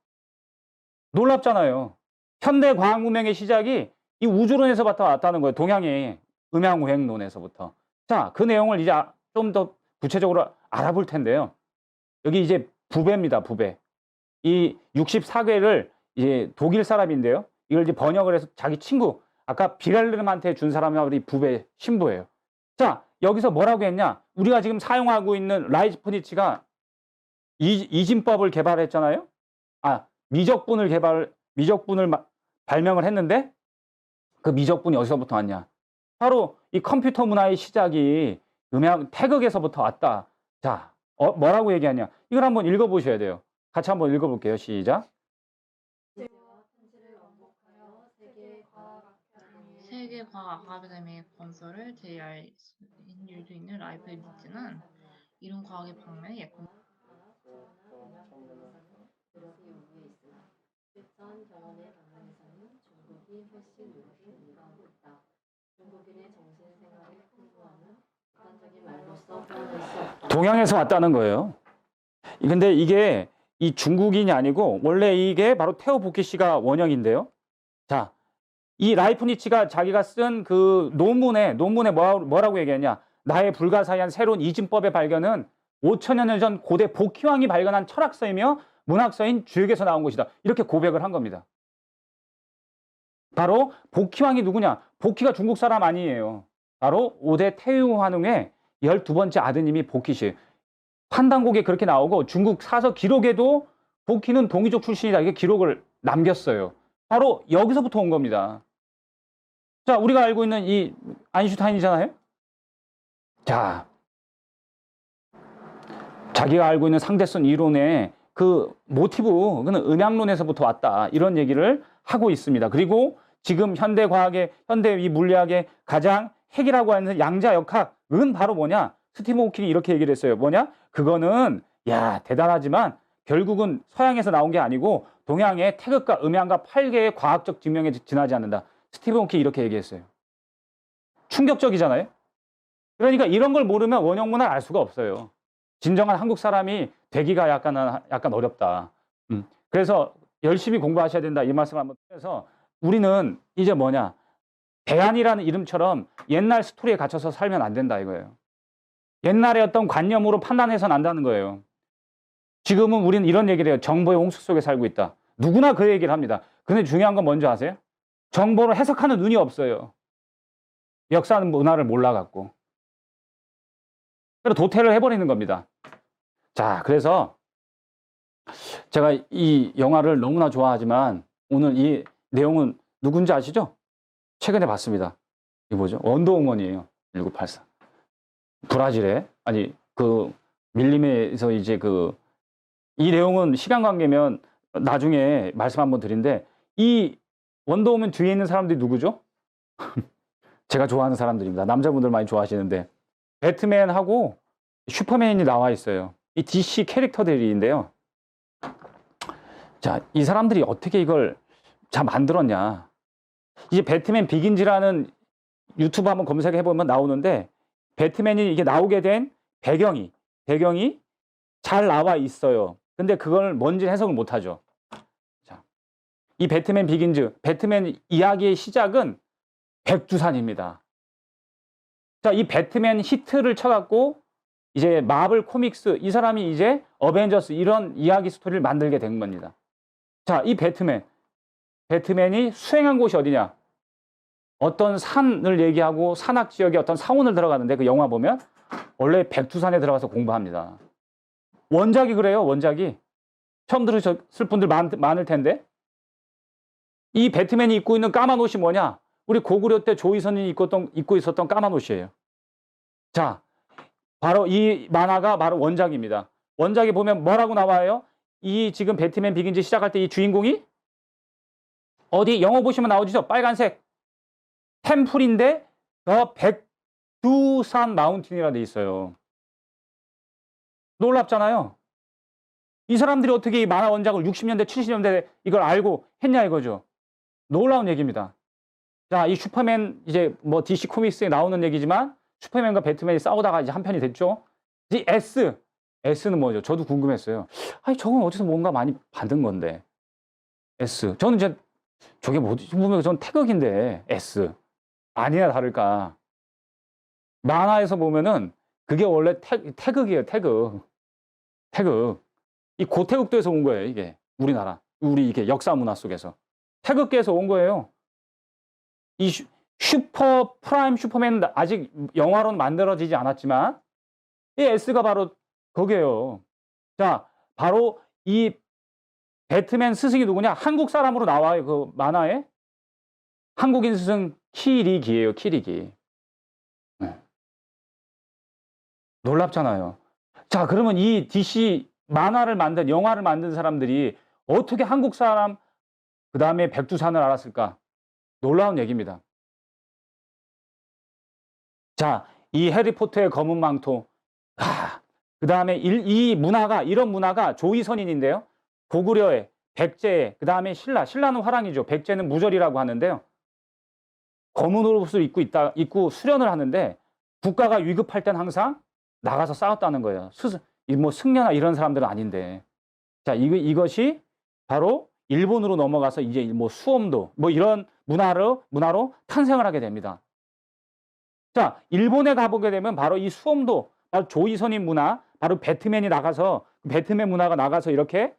놀랍잖아요. 현대 과학 문명의 시작이 이 우주론에서부터 왔다는 거예요. 동양의 음양우행론에서부터. 자, 그 내용을 이제 좀 더 구체적으로 알아볼 텐데요. 여기 이제 부배입니다. 부배. 이 64괴를 이제 독일 사람인데요. 이걸 이제 번역을 해서 자기 친구, 아까 비렐름한테 준 사람이 우리 부배 신부예요. 자, 여기서 뭐라고 했냐? 우리가 지금 사용하고 있는 라이프니츠가 이진법을 개발했잖아요. 미적분을 발명을 했는데 그 미적분이 어디서부터 왔냐? 바로 이 컴퓨터 문화의 시작이 음향 태극에서부터 왔다. 자, 뭐라고 얘기하냐? 이걸 한번 읽어보셔야 돼요. 같이 한번 읽어볼게요. 시작. 세계과학 아카데미 건설을 제의할 수 있는 라이프니츠는 이런 과학의 방면에 예컨 실전 경험의 방면에서는 중국이 훨씬 높이 능가하고 있다. 중국인의 정신생활을 풍부하는 객관적인 말로써 표현할 수 없다. 동양에서 왔다는 거예요. 근데 이게 이 중국인이 아니고 원래 이게 바로 테오 보키시가 원형인데요. 자, 이 라이프니츠가 자기가 쓴 그 논문에 뭐라고 얘기했냐? 나의 불가사의한 새로운 이진법의 발견은 5천여 년 전 고대 복희왕이 발견한 철학서이며 문학서인 주역에서 나온 것이다. 이렇게 고백을 한 겁니다. 바로 복희왕이 누구냐? 복희가 중국 사람 아니에요. 바로 5대 태유환웅의 12번째 아드님이 복희시. 판단곡에 그렇게 나오고 중국 사서 기록에도 복희는 동이족 출신이다. 이게 기록을 남겼어요. 바로 여기서부터 온 겁니다. 자, 우리가 알고 있는 이 아인슈타인이잖아요. 자, 자기가 알고 있는 상대성 이론의 그 모티브, 그는 음양론에서부터 왔다. 이런 얘기를 하고 있습니다. 그리고 지금 현대 과학의, 현대 이 물리학의 가장 핵이라고 하는 양자역학은 바로 뭐냐? 스티븐 호킹이 이렇게 얘기를 했어요. 뭐냐? 그거는, 야, 대단하지만 결국은 서양에서 나온 게 아니고 동양의 태극과 음양과 8개의 과학적 증명에 지나지 않는다. 스티븐 호킹이 이렇게 얘기했어요. 충격적이잖아요? 그러니까 이런 걸 모르면 원형문화를 알 수가 없어요. 진정한 한국 사람이 되기가 약간 어렵다. 그래서 열심히 공부하셔야 된다. 이 말씀을 한번 드려서 우리는 이제 뭐냐. 대안이라는 이름처럼 옛날 스토리에 갇혀서 살면 안 된다 이거예요. 옛날의 어떤 관념으로 판단해서는 안 된다는 거예요. 지금은 우리는 이런 얘기를 해요. 정보의 홍수 속에 살고 있다. 누구나 그 얘기를 합니다. 근데 중요한 건 뭔지 아세요? 정보를 해석하는 눈이 없어요. 역사는 문화를 몰라갖고. 그래서 도태를 해버리는 겁니다. 자, 그래서 제가 이 영화를 너무나 좋아하지만 오늘 이 내용은 누군지 아시죠? 최근에 봤습니다. 이게 뭐죠? 원더우먼이에요. 1984. 브라질에, 아니, 그 밀림에서 이제 이 내용은 시간 관계면 나중에 말씀 한번 드린데 이 원더우먼 뒤에 있는 사람들이 누구죠? 제가 좋아하는 사람들입니다. 남자분들 많이 좋아하시는데 배트맨하고 슈퍼맨이 나와 있어요. 이 DC 캐릭터들인데요. 자, 이 사람들이 어떻게 이걸 잘 만들었냐. 이제 배트맨 비긴즈라는 유튜브 한번 검색해 보면 나오는데 배트맨이 이게 나오게 된 배경이 잘 나와 있어요. 근데 그걸 뭔지 해석을 못 하죠. 자, 이 배트맨 비긴즈, 배트맨 이야기의 시작은 백두산입니다. 자, 이 배트맨 히트를 쳐갖고 이제 마블 코믹스, 이 사람이 이제 어벤져스 이런 이야기 스토리를 만들게 된 겁니다. 자, 이 배트맨이 수행한 곳이 어디냐? 어떤 산을 얘기하고 산악 지역에 어떤 사원을 들어가는데 그 영화 보면 원래 백두산에 들어가서 공부합니다. 원작이 그래요, 원작이. 처음 들으셨을 분들 많을 텐데. 이 배트맨이 입고 있는 까만 옷이 뭐냐? 우리 고구려 때 조이선이 입고 있었던 까만 옷이에요. 자, 바로 이 만화가 바로 원작입니다. 원작에 보면 뭐라고 나와요? 이 지금 배트맨 비긴즈 시작할 때 이 주인공이 어디 영어 보시면 나오죠? 빨간색 템플인데 더 백두산 마운틴이라 돼 있어요. 놀랍잖아요. 이 사람들이 어떻게 이 만화 원작을 60년대, 70년대 이걸 알고 했냐 이거죠. 놀라운 얘기입니다. 자, 이 슈퍼맨 이제 뭐 DC 코믹스에 나오는 얘기지만 슈퍼맨과 배트맨이 싸우다가 이제 한 편이 됐죠. 이제 S는 뭐죠? 저도 궁금했어요. 아니, 저건 어디서 뭔가 많이 받은 건데. S. 저는 이제 저게 뭐지? 보면 전 태극인데 S. 아니나 다를까. 만화에서 보면은 그게 원래 태극이에요. 태극. 태극. 이 고태극도에서 온 거예요. 이게 우리나라. 우리 이게 역사 문화 속에서 태극기에서 온 거예요. 이 슈퍼 프라임 슈퍼맨은 아직 영화로는 만들어지지 않았지만 이 S가 바로 거기에요. 자, 바로 이 배트맨 스승이 누구냐? 한국 사람으로 나와요. 그 만화에. 한국인 스승 키리기예요. 키리기. 네. 놀랍잖아요. 자, 그러면 이 DC 만화를 만든, 영화를 만든 사람들이 어떻게 한국 사람, 그 다음에 백두산을 알았을까? 놀라운 얘기입니다. 자, 이 해리포터의 검은 망토. 그 다음에 이 문화가, 이런 문화가 조이선인인데요. 고구려의, 백제의, 그 다음에 신라는 화랑이죠. 백제는 무절이라고 하는데요. 검은 옷을 입고 수련을 하는데 국가가 위급할 땐 항상 나가서 싸웠다는 거예요. 뭐 승려나 이런 사람들은 아닌데. 자, 이것이 바로 일본으로 넘어가서 이제 뭐 수험도 뭐 이런 문화로 탄생을 하게 됩니다. 자, 일본에 가보게 되면 바로 이 수험도, 바로 조이선인 문화, 바로 배트맨이 나가서, 배트맨 문화가 나가서 이렇게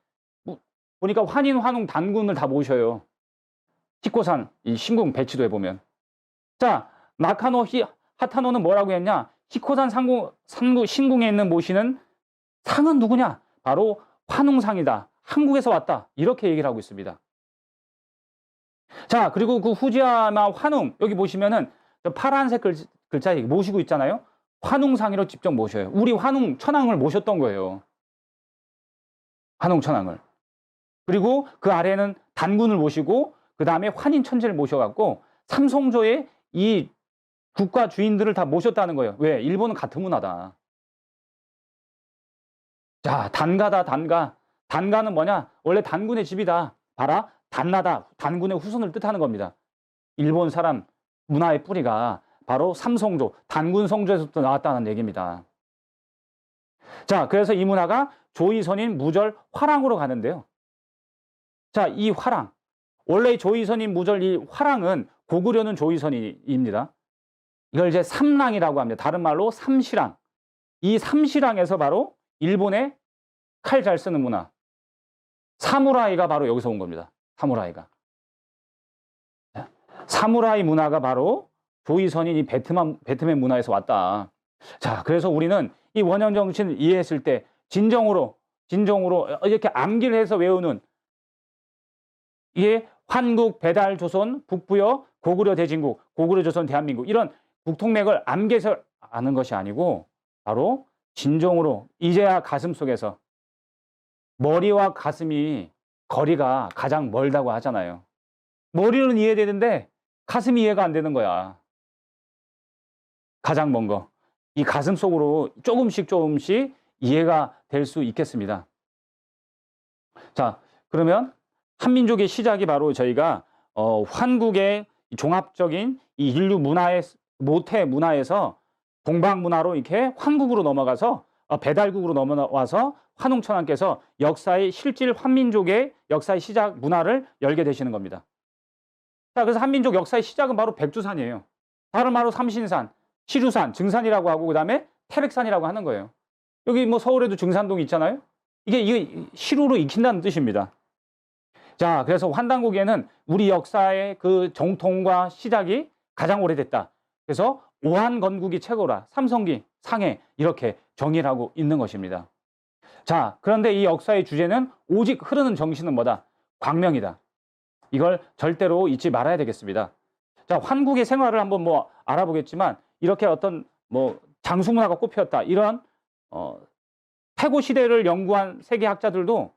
보니까 환인, 환웅, 단군을 다 모셔요. 히코산, 이 신궁 배치도에 보면. 자, 나카노 하타노는 뭐라고 했냐? 히코산 신궁에 있는 모시는 상은 누구냐? 바로 환웅상이다. 한국에서 왔다. 이렇게 얘기를 하고 있습니다. 자, 그리고 그 후지야마 환웅, 여기 보시면은 파란색 글자 모시고 있잖아요. 환웅상이로 직접 모셔요. 우리 환웅 천황을 모셨던 거예요. 환웅 천황을. 그리고 그 아래는 단군을 모시고 그 다음에 환인 천재를 모셔갖고 삼성조의 이 국가 주인들을 다 모셨다는 거예요. 왜? 일본은 같은 문화다. 자, 단가다, 단가. 단가는 뭐냐? 원래 단군의 집이다. 봐라, 단나다. 단군의 후손을 뜻하는 겁니다. 일본 사람 문화의 뿌리가 바로 삼성조, 단군 성조에서부터 나왔다는 얘기입니다. 자, 그래서 이 문화가 조이선인 무절 화랑으로 가는데요. 자, 이 화랑. 원래 조이선인 무절 이 화랑은 고구려는 조이선입니다. 이걸 이제 삼랑이라고 합니다. 다른 말로 삼시랑. 이 삼시랑에서 바로 일본의 칼 잘 쓰는 문화. 사무라이가 바로 여기서 온 겁니다. 사무라이가. 사무라이 문화가 바로 조이선인 이 배트맨 문화에서 왔다. 자, 그래서 우리는 이 원형 정신을 이해했을 때 진정으로 이렇게 암기를 해서 외우는 이게 환국, 배달, 조선, 북부여, 고구려 대진국, 고구려 조선 대한민국 이런 국통맥을 암기해서 아는 것이 아니고 바로 진정으로 이제야 가슴 속에서 머리와 가슴이 거리가 가장 멀다고 하잖아요. 머리는 이해되는데 가슴이 이해가 안 되는 거야. 가장 먼 거. 이 가슴 속으로 조금씩 이해가 될 수 있겠습니다. 자, 그러면 한민족의 시작이 바로 저희가 환국의 종합적인 이 인류 문화의 모태 문화에서 동방 문화로 이렇게 환국으로 넘어가서 배달국으로 넘어와서 환웅천왕께서 역사의 실질 한민족의 역사의 시작 문화를 열게 되시는 겁니다. 자, 그래서 한민족 역사의 시작은 바로 백두산이에요. 다른 말로 삼신산, 시루산, 증산이라고 하고 그다음에 태백산이라고 하는 거예요. 여기 뭐 서울에도 증산동이 있잖아요. 이게 시루로 익힌다는 뜻입니다. 자, 그래서 환단국에는 우리 역사의 그 정통과 시작이 가장 오래됐다. 그래서 오한건국이 최고라. 삼성기, 상해 이렇게 정의를 하고 있는 것입니다. 자, 그런데 이 역사의 주제는 오직 흐르는 정신은 뭐다? 광명이다. 이걸 절대로 잊지 말아야 되겠습니다. 자, 환국의 생활을 한번 뭐 알아보겠지만 이렇게 어떤 뭐 장수문화가 꼽혔다. 이런 태고 시대를 연구한 세계 학자들도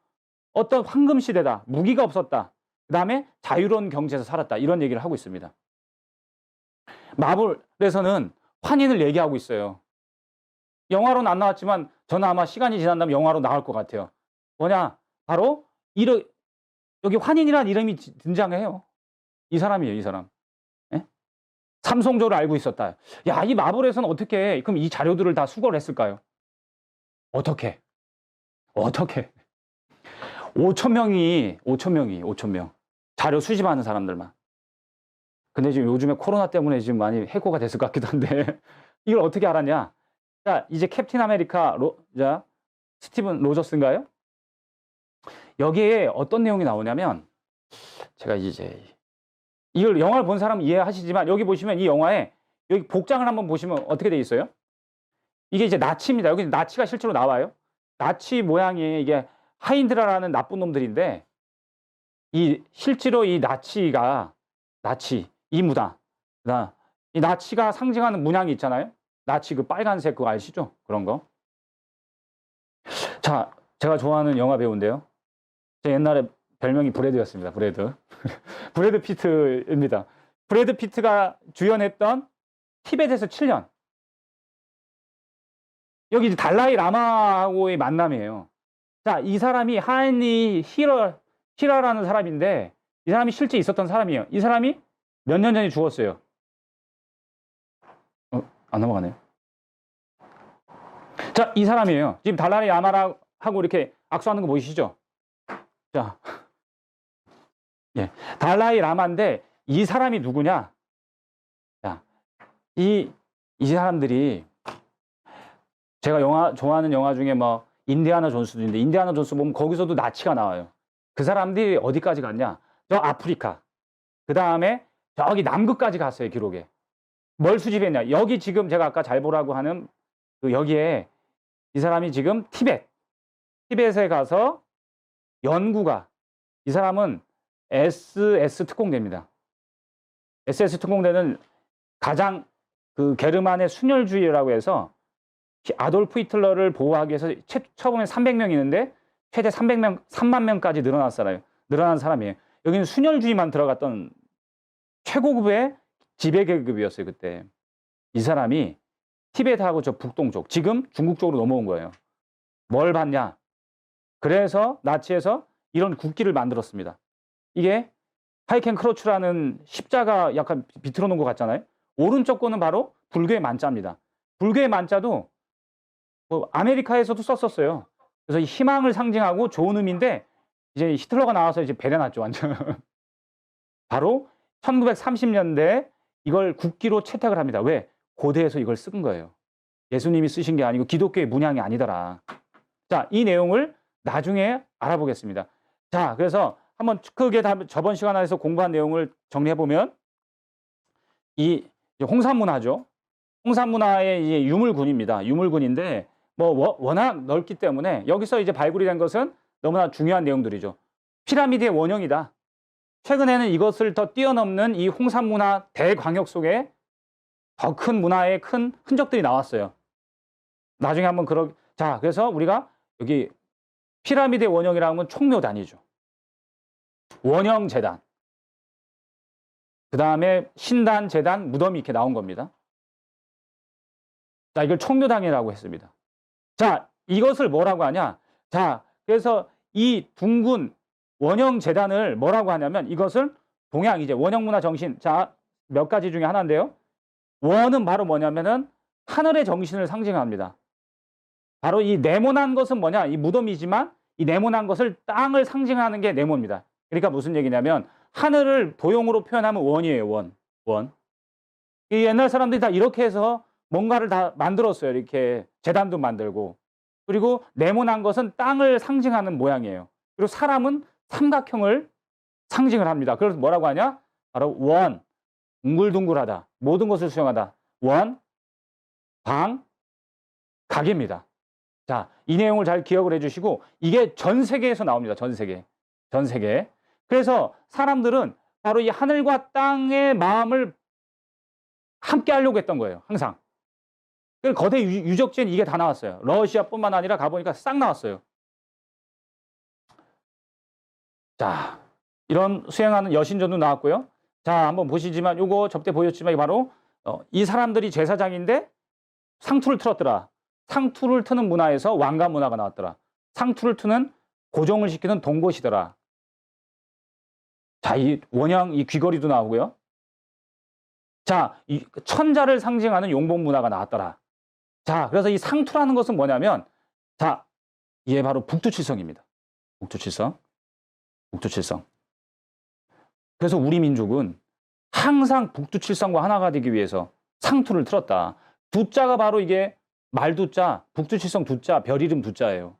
어떤 황금 시대다. 무기가 없었다. 그다음에 자유로운 경제에서 살았다. 이런 얘기를 하고 있습니다. 마블에서는 환인을 얘기하고 있어요. 영화로는 안 나왔지만 저는 아마 시간이 지난다면 영화로 나올 것 같아요. 뭐냐? 바로 여기 환인이라는 이름이 등장해요. 이 사람이에요, 이 사람. 예? 삼성조를 알고 있었다. 야, 이 마블에서는 어떻게 그럼 이 자료들을 다 수거를 했을까요? 어떻게? 5천 명. 자료 수집하는 사람들만. 근데 지금 요즘에 코로나 때문에 지금 많이 해고가 됐을 것 같기도 한데 이걸 어떻게 알았냐? 자, 이제 캡틴 아메리카 자, 스티븐 로저스인가요? 여기에 어떤 내용이 나오냐면 제가 이제 이걸 영화를 본 사람은 이해하시지만 여기 보시면 이 영화에 여기 복장을 한번 보시면 어떻게 돼 있어요? 이게 이제 나치입니다. 여기 나치가 실제로 나와요. 나치 모양이 이게 하인드라라는 나쁜 놈들인데 이 실제로 이 나치가 이 문화 이 나치가 상징하는 문양이 있잖아요. 나치 그 빨간색 그거 아시죠? 그런 거. 자, 제가 좋아하는 영화 배우인데요. 제 옛날에 별명이 브래드였습니다. 브래드. 브래드 피트입니다. 브래드 피트가 주연했던 티벳에서 7년. 여기 이제 달라이 라마하고의 만남이에요. 자, 이 사람이 하니 히라라는 사람인데 이 사람이 실제 있었던 사람이에요. 이 사람이 몇 년 전에 죽었어요. 안 넘어가네요. 자, 이 사람이에요. 지금 달라이 라마하고 이렇게 악수하는 거 보이시죠? 자, 예, 달라이 라마인데 이 사람이 누구냐? 자, 이 사람들이 제가 좋아하는 영화 중에 뭐 인디아나 존스도 있는데 인디아나 존스 보면 거기서도 나치가 나와요. 그 사람들이 어디까지 갔냐? 저 아프리카. 그 다음에 저기 남극까지 갔어요, 기록에. 뭘 수집했냐? 여기 지금 제가 아까 잘 보라고 하는 그 여기에 이 사람이 지금 티벳에 가서 연구가 이 사람은 SS 특공대입니다. SS 특공대는 가장 그 게르만의 순혈주의라고 해서 아돌프 히틀러를 보호하기 위해서 처음에 300명 있는데 최대 3만 명까지 늘어난 사람이에요. 여기는 순혈주의만 들어갔던 최고급의 지배계급이었어요, 그때. 이 사람이 티벳하고 저 북동쪽, 지금 중국 쪽으로 넘어온 거예요. 뭘 봤냐? 그래서 나치에서 이런 국기를 만들었습니다. 이게 하이켄 크로츠라는 십자가 약간 비틀어 놓은 것 같잖아요. 오른쪽 거는 바로 불교의 만자입니다. 불교의 만자도 뭐 아메리카에서도 썼었어요. 그래서 희망을 상징하고 좋은 의미인데 이제 히틀러가 나와서 이제 배려놨죠, 완전. 바로 1930년대 이걸 국기로 채택을 합니다. 왜? 고대에서 이걸 쓴 거예요. 예수님이 쓰신 게 아니고 기독교의 문양이 아니더라. 자, 이 내용을 나중에 알아보겠습니다. 자, 그래서 한번 크게 저번 시간에서 공부한 내용을 정리해보면 이 홍산문화죠. 홍산문화의 이제 유물군입니다. 유물군인데 뭐 워낙 넓기 때문에 여기서 이제 발굴이 된 것은 너무나 중요한 내용들이죠. 피라미드의 원형이다. 최근에는 이것을 더 뛰어넘는 이 홍산문화 대광역 속에 더 큰 문화의 큰 흔적들이 나왔어요. 나중에 한번 자, 그래서 우리가 여기 피라미드의 원형이라는 건 총묘단이죠. 원형 재단. 그 다음에 신단, 재단, 무덤이 이렇게 나온 겁니다. 자, 이걸 총묘당이라고 했습니다. 자, 이것을 뭐라고 하냐? 자, 그래서 이 둥근 원형 재단을 뭐라고 하냐면 이것을 동양 이제 원형 문화 정신. 자, 몇 가지 중에 하나인데요. 원은 바로 뭐냐면은 하늘의 정신을 상징합니다. 바로 이 네모난 것은 뭐냐? 이 무덤이지만 이 네모난 것을 땅을 상징하는 게 네모입니다. 그러니까 무슨 얘기냐면 하늘을 도형으로 표현하면 원이에요, 원. 이 옛날 사람들이 다 이렇게 해서 뭔가를 다 만들었어요. 이렇게 재단도 만들고. 그리고 네모난 것은 땅을 상징하는 모양이에요. 그리고 사람은 삼각형을 상징을 합니다. 그래서 뭐라고 하냐? 바로 원, 둥글둥글하다. 모든 것을 수용하다. 원, 방, 각입니다. 자, 이 내용을 잘 기억을 해주시고 이게 전 세계에서 나옵니다. 전 세계. 그래서 사람들은 바로 이 하늘과 땅의 마음을 함께 하려고 했던 거예요. 항상. 거대 유적지엔 이게 다 나왔어요. 러시아뿐만 아니라 가보니까 싹 나왔어요. 자, 이런 수행하는 여신전도 나왔고요. 자, 한번 보시지만 요거 접대 보였지만 바로 이 사람들이 제사장인데 상투를 틀었더라. 상투를 트는 문화에서 왕가 문화가 나왔더라. 상투를 트는 고정을 시키는 동곳이더라. 자, 이 원형 이 귀걸이도 나오고요. 자, 이 천자를 상징하는 용복 문화가 나왔더라. 자, 그래서 이 상투라는 것은 뭐냐면 자, 이게 바로 북두칠성입니다. 북두칠성. 북두칠성. 그래서 우리 민족은 항상 북두칠성과 하나가 되기 위해서 상투를 틀었다. 두자가 바로 이게 말두자, 북두칠성 두자, 별 이름 두자예요.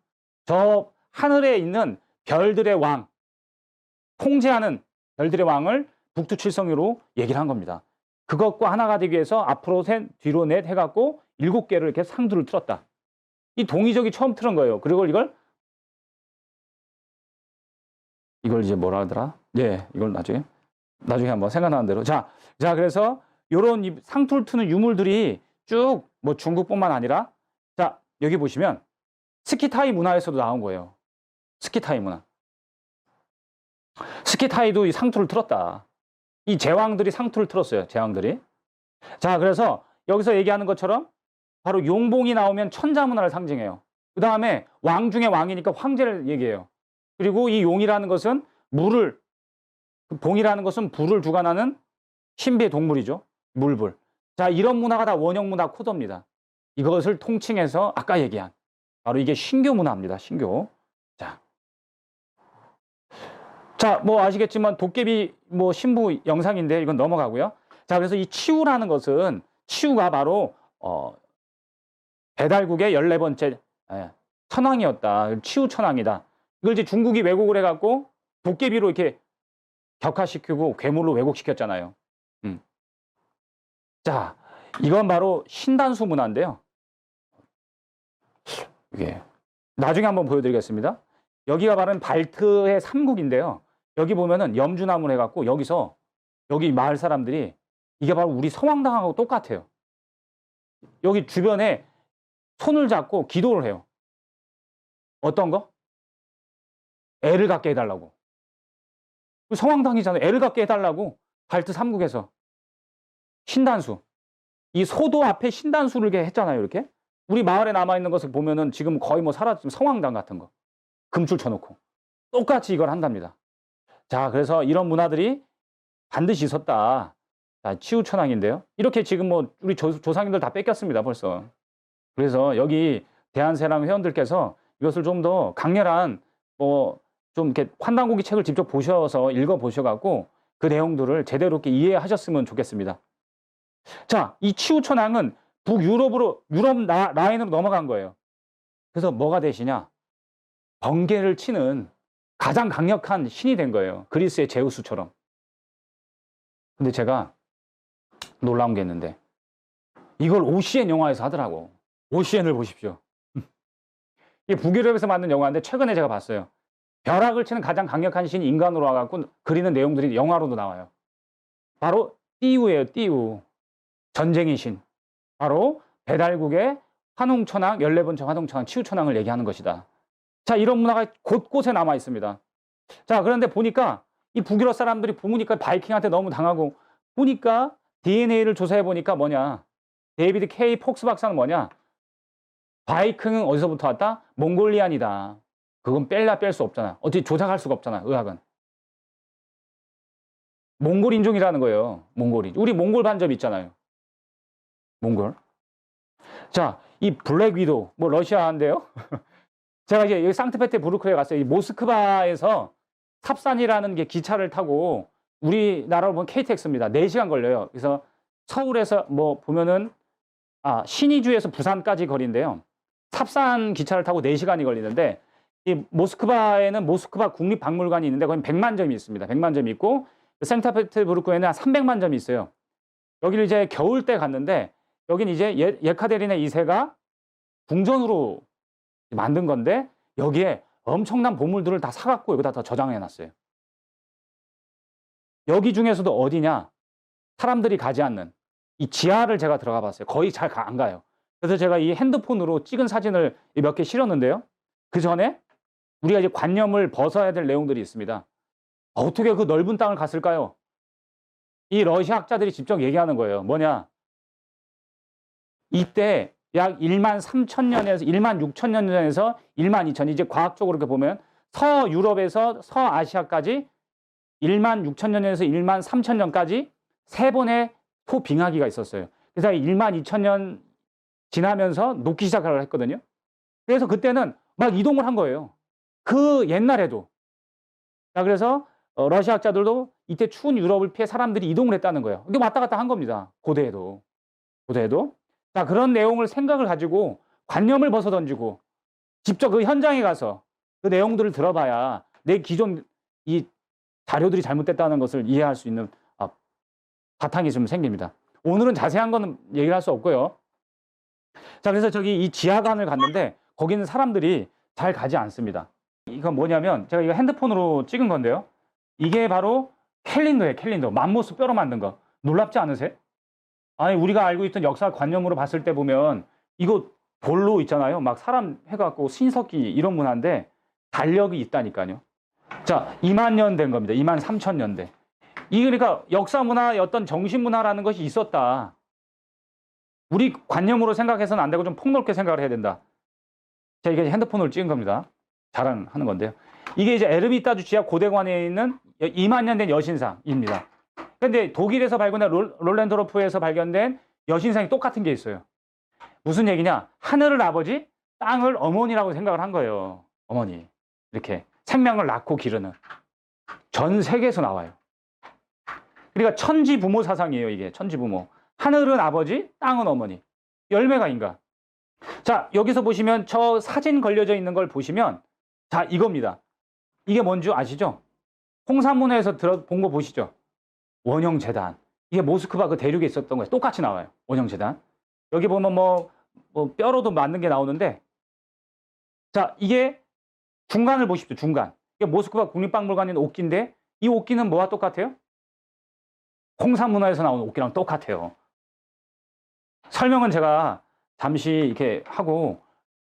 저 하늘에 있는 별들의 왕, 통제하는 별들의 왕을 북두칠성으로 얘기를 한 겁니다. 그것과 하나가 되기 위해서 앞으로 셋, 뒤로 넷 해갖고 7개를 이렇게 상투를 틀었다. 이 동의적이 처음 틀은 거예요. 그리고 이걸 이제 뭐라 하더라? 네, 이걸 나중에 한번 생각나는 대로. 자, 그래서 요런 상투를 트는 유물들이 쭉 뭐 중국뿐만 아니라, 자, 여기 보시면 스키타이 문화에서도 나온 거예요. 스키타이 문화. 스키타이도 이 상투를 틀었다. 이 제왕들이 상투를 틀었어요. 제왕들이. 자, 그래서 여기서 얘기하는 것처럼 바로 용봉이 나오면 천자 문화를 상징해요. 그 다음에 왕 중에 왕이니까 황제를 얘기해요. 그리고 이 용이라는 것은 봉이라는 것은 불을 주관하는 신비의 동물이죠. 물불. 자, 이런 문화가 다 원형 문화 코드입니다. 이것을 통칭해서 아까 얘기한 바로 이게 신교 문화입니다. 신교. 자, 뭐 아시겠지만 도깨비 뭐 신부 영상인데 이건 넘어가고요. 자, 그래서 이 치우라는 것은 치우가 바로 배달국의 14번째 천왕이었다. 치우 천왕이다. 이걸 이제 중국이 왜곡을 해갖고 도깨비로 이렇게 격화시키고 괴물로 왜곡시켰잖아요. 자, 이건 바로 신단수 문화인데요. 이게 나중에 한번 보여드리겠습니다. 여기가 바로 발트의 3국인데요. 여기 보면은 염주나무를 해갖고 여기서 여기 마을 사람들이 이게 바로 우리 성황당하고 똑같아요. 여기 주변에 손을 잡고 기도를 해요. 어떤 거? 애를 갖게 해달라고. 성황당이잖아요. 애를 갖게 해달라고. 발트 3국에서. 신단수. 이 소도 앞에 신단수를 이렇게 했잖아요. 이렇게. 우리 마을에 남아있는 것을 보면은 지금 거의 뭐 사라진 성황당 같은 거. 금줄 쳐놓고. 똑같이 이걸 한답니다. 자, 그래서 이런 문화들이 반드시 있었다. 자, 치우천왕인데요. 이렇게 지금 뭐 우리 조상님들 다 뺏겼습니다. 벌써. 그래서 여기 대한세랑 회원들께서 이것을 좀 더 강렬한 뭐 좀 이렇게 환단고기 책을 직접 보셔서 읽어보셔갖고 그 내용들을 제대로 이렇게 이해하셨으면 좋겠습니다. 자, 이 치우천왕은 북유럽 라인으로 넘어간 거예요. 그래서 뭐가 되시냐? 번개를 치는 가장 강력한 신이 된 거예요. 그리스의 제우스처럼. 근데 제가 놀라운 게 있는데 이걸 오시엔 영화에서 하더라고. 오시엔을 보십시오. 이게 북유럽에서 만든 영화인데 최근에 제가 봤어요. 벼락을 치는 가장 강력한 신이 인간으로 와갖고 그리는 내용들이 영화로도 나와요. 바로 띠우예요. 띠우. 전쟁의 신. 바로 배달국의 환웅천왕, 14번째 환웅천왕, 치우천왕을 얘기하는 것이다. 자, 이런 문화가 곳곳에 남아 있습니다. 자, 그런데 보니까 이 북유럽 사람들이 보니까 바이킹한테 너무 당하고 보니까 DNA를 조사해 보니까 뭐냐? 데이비드 K 폭스 박사는 뭐냐? 바이킹은 어디서부터 왔다? 몽골리안이다. 그건 뺄 수 없잖아. 어떻게 조작할 수가 없잖아. 의학은. 몽골 인종이라는 거예요. 몽골이. 우리 몽골 반점 있잖아요. 몽골. 자, 이 블랙 위도우, 뭐 러시아인데요. 제가 이제 여기 상트페테부르크에 갔어요. 이 모스크바에서 삽산이라는 게 기차를 타고 우리나라로 보면 KTX입니다. 4시간 걸려요. 그래서 서울에서 뭐 보면은 신의주에서 부산까지 거리인데요. 삽산 기차를 타고 4시간이 걸리는데 이 모스크바에는 모스크바 국립박물관이 있는데 거기 100만 점이 있습니다. 100만 점이 있고 상트페테부르크에는 한 300만 점이 있어요. 여기를 이제 겨울 때 갔는데 여긴 이제 예카테리나 2세가 궁전으로 만든 건데 여기에 엄청난 보물들을 다 사갖고 여기다 다 저장해 놨어요. 여기 중에서도 어디냐? 사람들이 가지 않는 이 지하를 제가 들어가 봤어요. 거의 잘 안 가요. 그래서 제가 이 핸드폰으로 찍은 사진을 몇 개 실었는데요. 그 전에 우리가 이제 관념을 벗어야 될 내용들이 있습니다. 어떻게 그 넓은 땅을 갔을까요? 이 러시아 학자들이 직접 얘기하는 거예요. 뭐냐? 이때 약 1만 3천년에서 1만 6천년 전에서 1만 2천, 이제 과학적으로 이렇게 보면 서유럽에서 서아시아까지 1만 6천년에서 1만 3천년까지 3번의 소빙하기가 있었어요. 그래서 1만 2천년 지나면서 녹기 시작을 했거든요. 그래서 그때는 막 이동을 한 거예요. 그 옛날에도. 자, 그래서 러시아 학자들도 이때 추운 유럽을 피해 사람들이 이동을 했다는 거예요. 이게 왔다 갔다 한 겁니다. 고대에도. 자, 그런 내용을 생각을 가지고 관념을 벗어던지고 직접 그 현장에 가서 그 내용들을 들어봐야 내 기존 이 자료들이 잘못됐다는 것을 이해할 수 있는 바탕이 좀 생깁니다. 오늘은 자세한 거는 얘기를 할 수 없고요. 자, 그래서 저기 이 지하관을 갔는데 거기는 사람들이 잘 가지 않습니다. 이건 뭐냐면 제가 이거 핸드폰으로 찍은 건데요. 이게 바로 캘린더예요. 캘린더. 맘모스 뼈로 만든 거. 놀랍지 않으세요? 아니, 우리가 알고 있던 역사 관념으로 봤을 때 보면 이거 돌로 있잖아요. 막 사람 해갖고 신석기 이런 문화인데 달력이 있다니까요. 자, 2만 년 된 겁니다. 2만 3천 년대. 이 그러니까 역사 문화의 어떤 정신 문화라는 것이 있었다. 우리 관념으로 생각해서는 안 되고 좀 폭넓게 생각을 해야 된다. 제가 이게 핸드폰으로 찍은 겁니다. 자랑하는 건데요. 이게 이제 에르미타주 지하 고대관에 있는 2만 년 된 여신상입니다. 근데 독일에서 발견된 롤렌도르프에서 발견된 여신상이 똑같은 게 있어요. 무슨 얘기냐? 하늘을 아버지, 땅을 어머니라고 생각을 한 거예요. 어머니. 이렇게 생명을 낳고 기르는. 전 세계에서 나와요. 그러니까 천지부모 사상이에요, 이게. 천지부모. 하늘은 아버지, 땅은 어머니. 열매가 인간. 자, 여기서 보시면 저 사진 걸려져 있는 걸 보시면 자, 이겁니다. 이게 뭔지 아시죠? 홍산문화에서 본 거 보시죠? 원형재단. 이게 모스크바 그 대륙에 있었던 거예요. 똑같이 나와요. 원형재단. 여기 보면 뭐 뼈로도 만든 게 나오는데 자, 이게 중간을 보십시오. 중간. 이게 모스크바 국립박물관에 있는 옥기인데 이 옥기는 뭐와 똑같아요? 홍산문화에서 나오는 옥기랑 똑같아요. 설명은 제가 잠시 이렇게 하고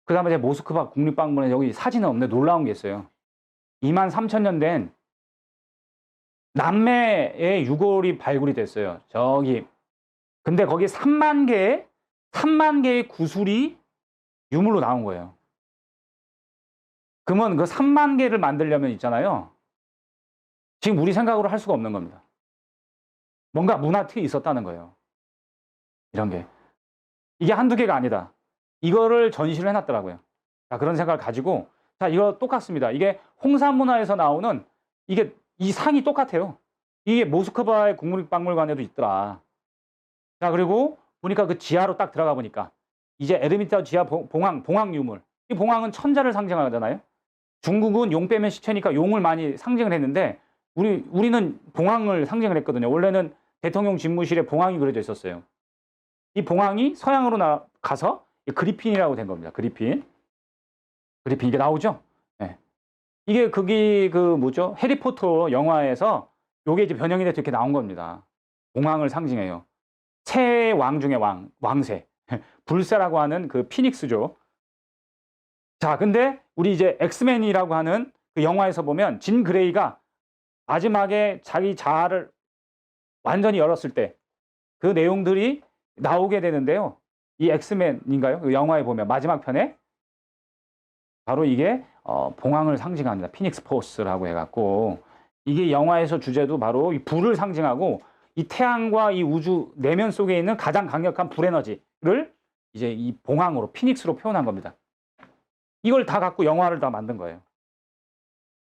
그 다음에 모스크바 국립박물관에 여기 사진은 없는데 놀라운 게 있어요. 2만 3천 년 된 남매의 유골이 발굴이 됐어요. 저기. 근데 거기 3만 개의 구슬이 유물로 나온 거예요. 그러면 그 3만 개를 만들려면 있잖아요. 지금 우리 생각으로 할 수가 없는 겁니다. 뭔가 문화 틀이 있었다는 거예요. 이런 게. 이게 한두 개가 아니다. 이거를 전시를 해놨더라고요. 자, 그런 생각을 가지고 자, 이거 똑같습니다. 이게 홍산문화에서 나오는 이게 이 상이 똑같아요. 이게 모스크바의 국립박물관에도 있더라. 자, 그리고 보니까 그 지하로 딱 들어가 보니까 이제 에르미타 지하 봉황 유물. 이 봉황은 천자를 상징하잖아요. 중국은 용 빼면 시체니까 용을 많이 상징을 했는데 우리는 봉황을 상징을 했거든요. 원래는 대통령 집무실에 봉황이 그려져 있었어요. 이 봉황이 서양으로 가서 그리핀이라고 된 겁니다. 그리핀 이게 나오죠? 네. 이게 뭐죠? 해리포터 영화에서 요게 이제 변형이 돼서 이렇게 나온 겁니다. 봉황을 상징해요. 새 왕 중에 왕새. 불새라고 하는 그 피닉스죠. 자, 근데 우리 이제 엑스맨이라고 하는 그 영화에서 보면 진 그레이가 마지막에 자기 자아를 완전히 열었을 때 그 내용들이 나오게 되는데요. 이 엑스맨인가요? 그 영화에 보면 마지막 편에 바로 이게 봉황을 상징합니다. 피닉스 포스라고 해갖고 이게 영화에서 주제도 바로 이 불을 상징하고 이 태양과 이 우주 내면 속에 있는 가장 강력한 불 에너지를 이제 이 봉황으로 피닉스로 표현한 겁니다. 이걸 다 갖고 영화를 다 만든 거예요.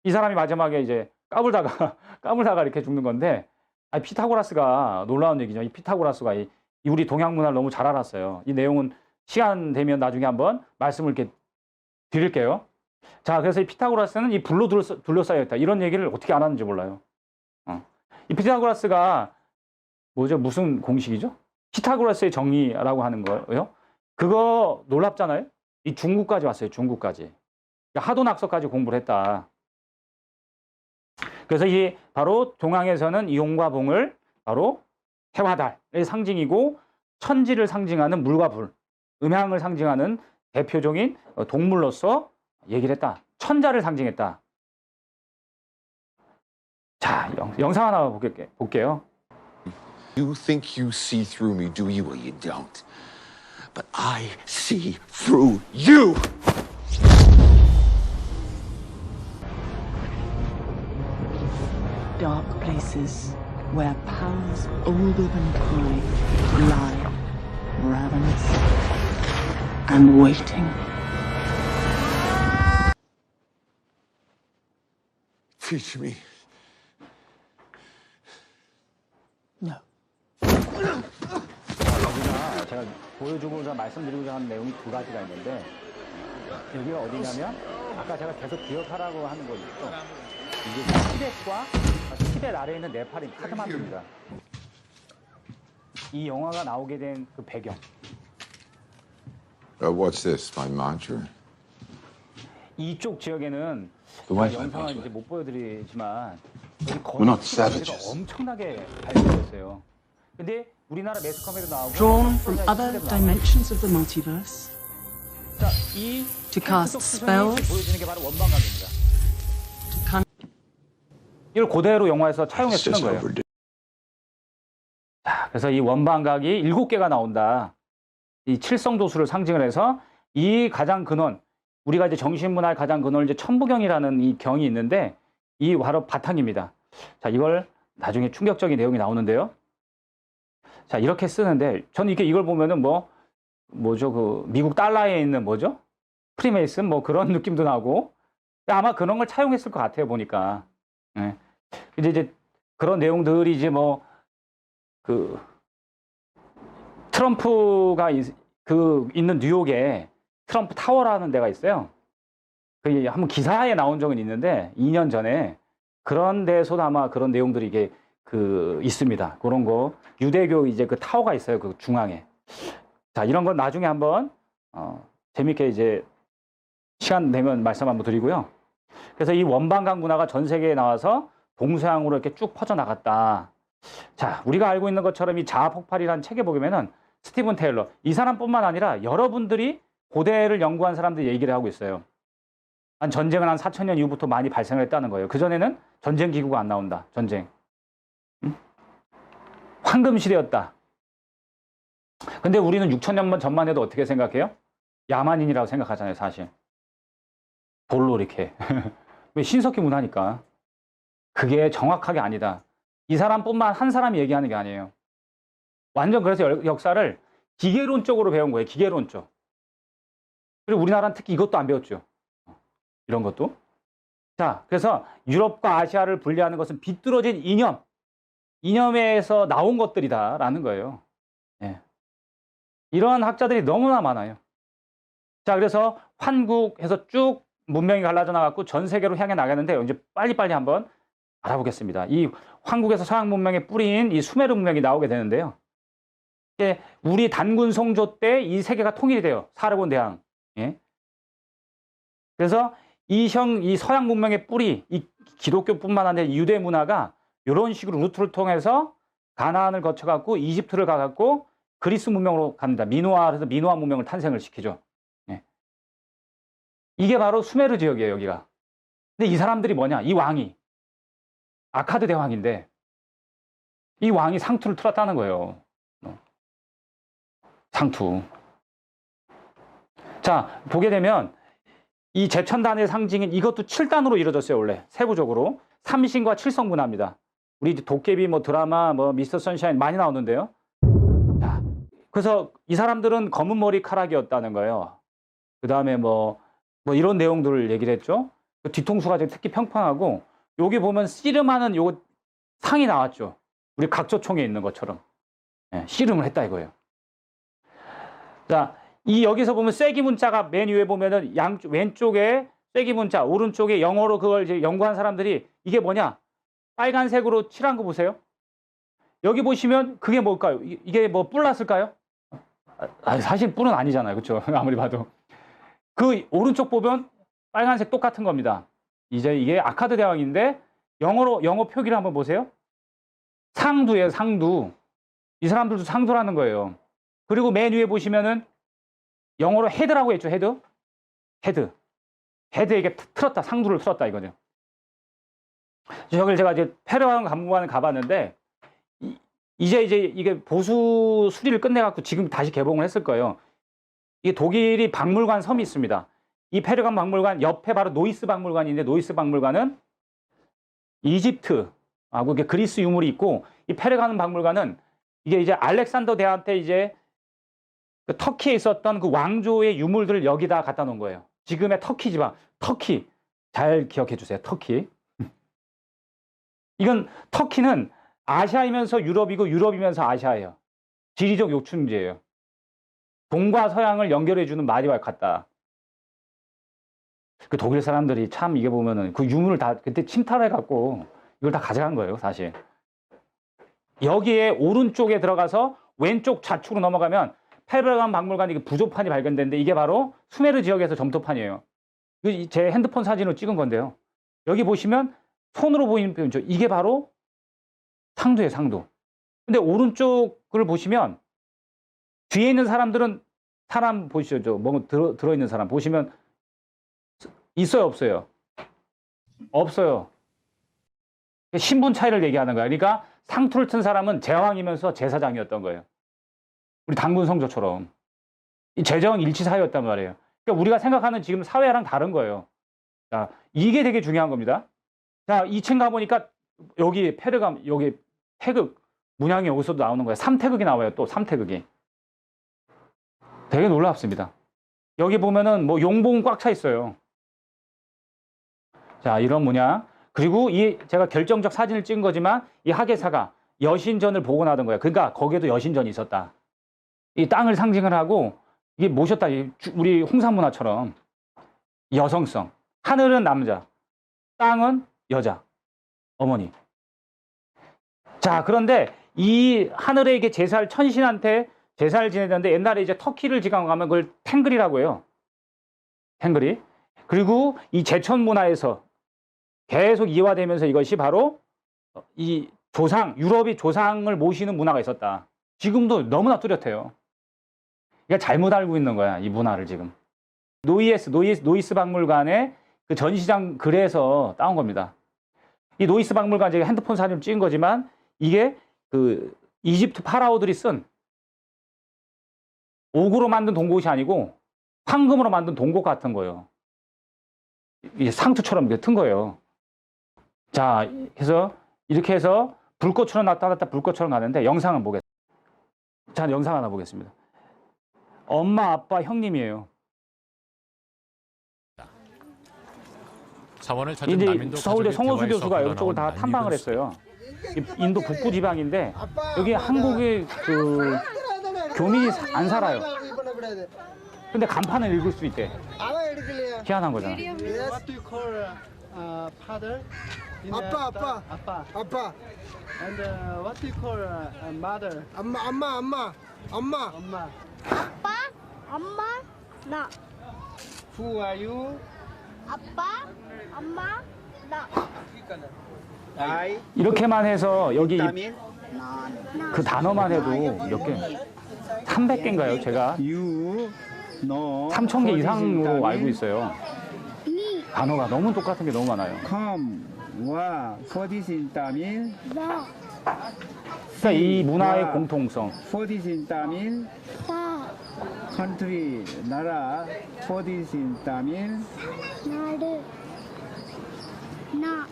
이 사람이 마지막에 이제 까불다가 이렇게 죽는 건데 피타고라스가 놀라운 얘기죠. 이 피타고라스가 이 우리 동양 문화를 너무 잘 알았어요. 이 내용은 시간 되면 나중에 한번 말씀을 이렇게 드릴게요. 자, 그래서 이 피타고라스는 이 불로 둘러싸여 있다. 이런 얘기를 어떻게 알았는지 몰라요. 이 피타고라스가 뭐죠? 무슨 공식이죠? 피타고라스의 정의라고 하는 거예요. 그거 놀랍잖아요. 이 중국까지 왔어요. 중국까지. 하도 낙서까지 공부를 했다. 그래서 이 바로 동양에서는 이 용과 봉을 바로 해와 달의 상징이고 천지를 상징하는 물과 불, 음양을 상징하는 대표적인 동물로서 얘기를 했다. 천자를 상징했다. 자, 영상 하나 볼게요. You think you see through me, do you? Well, you don't. But I see through you! Dark places where powers older than time lie, ravenous and waiting. teach me. No. 여기가 제가 보여주고자 말씀드리고자 하는 내용이 두 가지가 있는데 여기가 어디냐면 아까 제가 계속 기억하라고 하는 거 있죠. 이게 티벳 아래에 있는 네팔인 카트만두입니다. 이 영화가 나오게 된 그 배경. What's this? My mantra? 이쪽 지역에는 The Wi-Fi 영상을 이제 password. 못 보여드리지만 여기 We're not 티벳 savages. 엄청나게 발전했어요. 근데 우리나라 매스컴에도 나오고 Drawn from 소셜 other 시대도 나오고. dimensions of the multiverse 자, 이 To cast 텍스트 수준이 spells. 보여주는 게 바로 원방각입니다. to con- 이걸 그대로 영화에서 차용해 It's 쓰는 just 거예요. overdue. 자, 그래서 이 원방각이 7개가 나온다. 이 칠성도수를 상징을 해서 이 가장 근원, 우리가 이제 정신문화의 가장 근원을 이제 천부경이라는 이 경이 있는데 이 바로 바탕입니다. 자, 이걸 나중에 충격적인 내용이 나오는데요. 자, 이렇게 쓰는데 저는 이걸 보면은 뭐죠? 그 미국 달러에 있는 뭐죠? 프리메이슨 뭐 그런 느낌도 나고 아마 그런 걸 차용했을 것 같아요, 보니까. 예. 이제 그런 내용들이 이제 그 트럼프가 있는 뉴욕에 트럼프 타워라는 데가 있어요. 그 한번 기사에 나온 적은 있는데 2년 전에 그런 데서도 아마 그런 내용들이 이게 있습니다. 그런 거 유대교 이제 그 타워가 있어요. 그 중앙에. 자, 이런 건 나중에 한번 재밌게 이제 시간 되면 말씀 한번 드리고요. 그래서 이 원방각 문화가 전 세계에 나와서 동서양으로 이렇게 쭉 퍼져 나갔다. 자, 우리가 알고 있는 것처럼 이 자아폭발이라는 책에 보면은 스티븐 테일러 이 사람뿐만 아니라 여러분들이 고대를 연구한 사람들이 얘기를 하고 있어요. 전쟁은 한 4000년 이후부터 많이 발생을 했다는 거예요. 그전에는 전쟁 기구가 안 나온다. 전쟁. 황금 시대였다. 근데 우리는 6000년 전만 해도 어떻게 생각해요? 야만인이라고 생각하잖아요, 사실. 돌로 이렇게. 왜 신석기 문화니까. 그게 정확하게 아니다. 이 사람뿐만 한 사람이 얘기하는 게 아니에요. 완전 그래서 역사를 기계론적으로 배운 거예요. 기계론적. 그리고 우리나라는 특히 이것도 안 배웠죠. 이런 것도. 자, 그래서 유럽과 아시아를 분리하는 것은 비뚤어진 이념에서 나온 것들이다라는 거예요. 예. 이러한 학자들이 너무나 많아요. 자, 그래서 환국해서 쭉 문명이 갈라져 나갔고 전 세계로 향해 나가는데 이제 빨리빨리 한번 알아보겠습니다. 이 환국에서 서양 문명의 뿌리인 이 수메르 문명이 나오게 되는데요. 이제 우리 단군 성조 때 이 세계가 통일이 돼요. 사르곤 대왕. 예. 그래서 이 서양 문명의 뿌리, 이 기독교뿐만 아니라 유대 문화가 이런 식으로 루트를 통해서 가나안을 거쳐갖고 이집트를 가갖고 그리스 문명으로 갑니다. 그래서 미노아 문명을 탄생을 시키죠. 예. 이게 바로 수메르 지역이에요, 여기가. 근데 이 사람들이 뭐냐? 이 왕이 아카드 대왕인데 이 왕이 상투를 틀었다는 거예요. 상투. 자, 보게 되면 이 제천단의 상징인 이것도 7단으로 이루어졌어요, 원래. 세부적으로. 삼신과 칠성 문화입니다. 우리 도깨비 드라마 미스터 선샤인 많이 나오는데요. 자, 그래서 이 사람들은 검은 머리카락이었다는 거예요. 그 다음에 이런 내용들을 얘기를 했죠. 그 뒤통수가 특히 평평하고 여기 보면 씨름하는 요 상이 나왔죠. 우리 각조총에 있는 것처럼. 예, 씨름을 했다 이거예요. 자, 여기서 보면 쐐기 문자가 맨 위에 보면은 왼쪽에 쐐기 문자, 오른쪽에 영어로 그걸 이제 연구한 사람들이 이게 뭐냐? 빨간색으로 칠한 거 보세요. 여기 보시면 그게 뭘까요? 이게 뿔 났을까요? 사실 뿔은 아니잖아요. 그렇죠? 아무리 봐도. 그 오른쪽 보면 빨간색 똑같은 겁니다. 이제 이게 아카드 대왕인데 영어 표기를 한번 보세요. 상두예요, 상두. 이 사람들도 상두라는 거예요. 그리고 맨 위에 보시면은 영어로 헤드라고 했죠, 헤드. 헤드에게 틀었다, 상두를 틀었다 이거죠. 저걸 제가 이제 페르완 박물관을 가봤는데 이제 이게 보수 수리를 끝내갖고 지금 다시 개봉을 했을 거예요. 이게 독일이 박물관 섬이 있습니다. 이 페르간 박물관 옆에 바로 노이스 박물관인데 노이스 박물관은 이집트하고 이게 그리스 유물이 있고 이 페르간 박물관은 이게 이제 알렉산더 대왕 때 이제 그 터키에 있었던 그 왕조의 유물들을 여기다 갖다 놓은 거예요. 지금의 터키 지방, 터키 잘 기억해 주세요. 터키. 이건 터키는 아시아이면서 유럽이고 유럽이면서 아시아예요. 지리적 요충지예요. 동과 서양을 연결해주는 마리와 같다. 그 독일 사람들이 참 이게 보면은 그 유물을 다 그때 침탈해갖고 이걸 다 가져간 거예요, 사실. 여기에 오른쪽에 들어가서 왼쪽 좌측으로 넘어가면 페르가몬 박물관에 이게 부조판이 발견됐는데 이게 바로 수메르 지역에서 점토판이에요. 이거 제 핸드폰 사진으로 찍은 건데요. 여기 보시면 손으로 보이는 표현이죠. 이게 바로 상두예요, 상두. 근데 오른쪽을 보시면 뒤에 있는 사람들은 사람 보시죠. 뭐 들어있는 사람 보시면 있어요, 없어요? 없어요. 신분 차이를 얘기하는 거야. 그러니까 상투를 튼 사람은 제왕이면서 제사장이었던 거예요. 우리 당군 성조처럼. 이 제정 일치 사회였단 말이에요. 그러니까 우리가 생각하는 지금 사회랑 다른 거예요. 자, 이게 되게 중요한 겁니다. 자, 2층 가보니까 여기 페르감, 여기 태극, 문양이 여기서도 나오는 거예요. 3태극이 나와요, 또 3태극이. 되게 놀랍습니다. 여기 보면은 뭐 용봉 꽉 차 있어요. 자, 이런 문양. 그리고 이 제가 결정적 사진을 찍은 거지만 이 하계사가 여신전을 복원하던 거예요. 그러니까 거기에도 여신전이 있었다. 이 땅을 상징을 하고 이게 모셨다. 우리 홍산문화처럼 여성성. 하늘은 남자, 땅은 여자, 어머니. 자, 그런데 이 하늘에 이게 제사를 천신한테 제사를 지내는데 옛날에 이제 터키를 지금 가면 그걸 탱글이라고 해요. 탱글이. 그리고 이 제천 문화에서 계속 이화되면서 이것이 바로 이 조상, 유럽이 조상을 모시는 문화가 있었다. 지금도 너무나 뚜렷해요. 그러니까 잘못 알고 있는 거야, 이 문화를 지금. 노이스 박물관의 그 전시장 글에서 따온 겁니다. 이 노이스 박물관 제가 핸드폰 사진을 찍은 거지만 이게 그 이집트 파라오들이 쓴 옥으로 만든 동곡이 아니고 황금으로 만든 동곡 같은 거예요. 이게 상투처럼 이렇게 튼 거예요. 자, 그래서 이렇게 해서 불꽃처럼 나타났다 불꽃처럼 가는데 영상을 보겠습니다. 자, 영상 하나 보겠습니다. 엄마, 아빠, 형님이에요. 사원을 찾은 이제 남인도 서울대 가족의 성호수 대화에서 교수가 이쪽을 다 흘러나온 탐방을 얄미운 했어요. 인도 북부 지방인데 여기 한국의 그 교민이 안 살아요. 근데 간판을 읽을 수 있대. 희한한 거잖아. What do you call father? 아빠. And what do you call mother? 엄마. 엄마, 나. Who are you? 아빠, 엄마, 나. I. 이렇게만 해서 여기 비타민. 그 단어만 해도 몇 개? 300개인가요? 제가 You. No. 3,000개 이상으로 알고 있어요. 단어가 너무 똑같은 게 너무 많아요. Come. 와. For this in Tamil. 나. 그러니까 이 문화의 공통성. For this in Tamil. 나. Country. 나라. For this in Tamil. 나를. 나.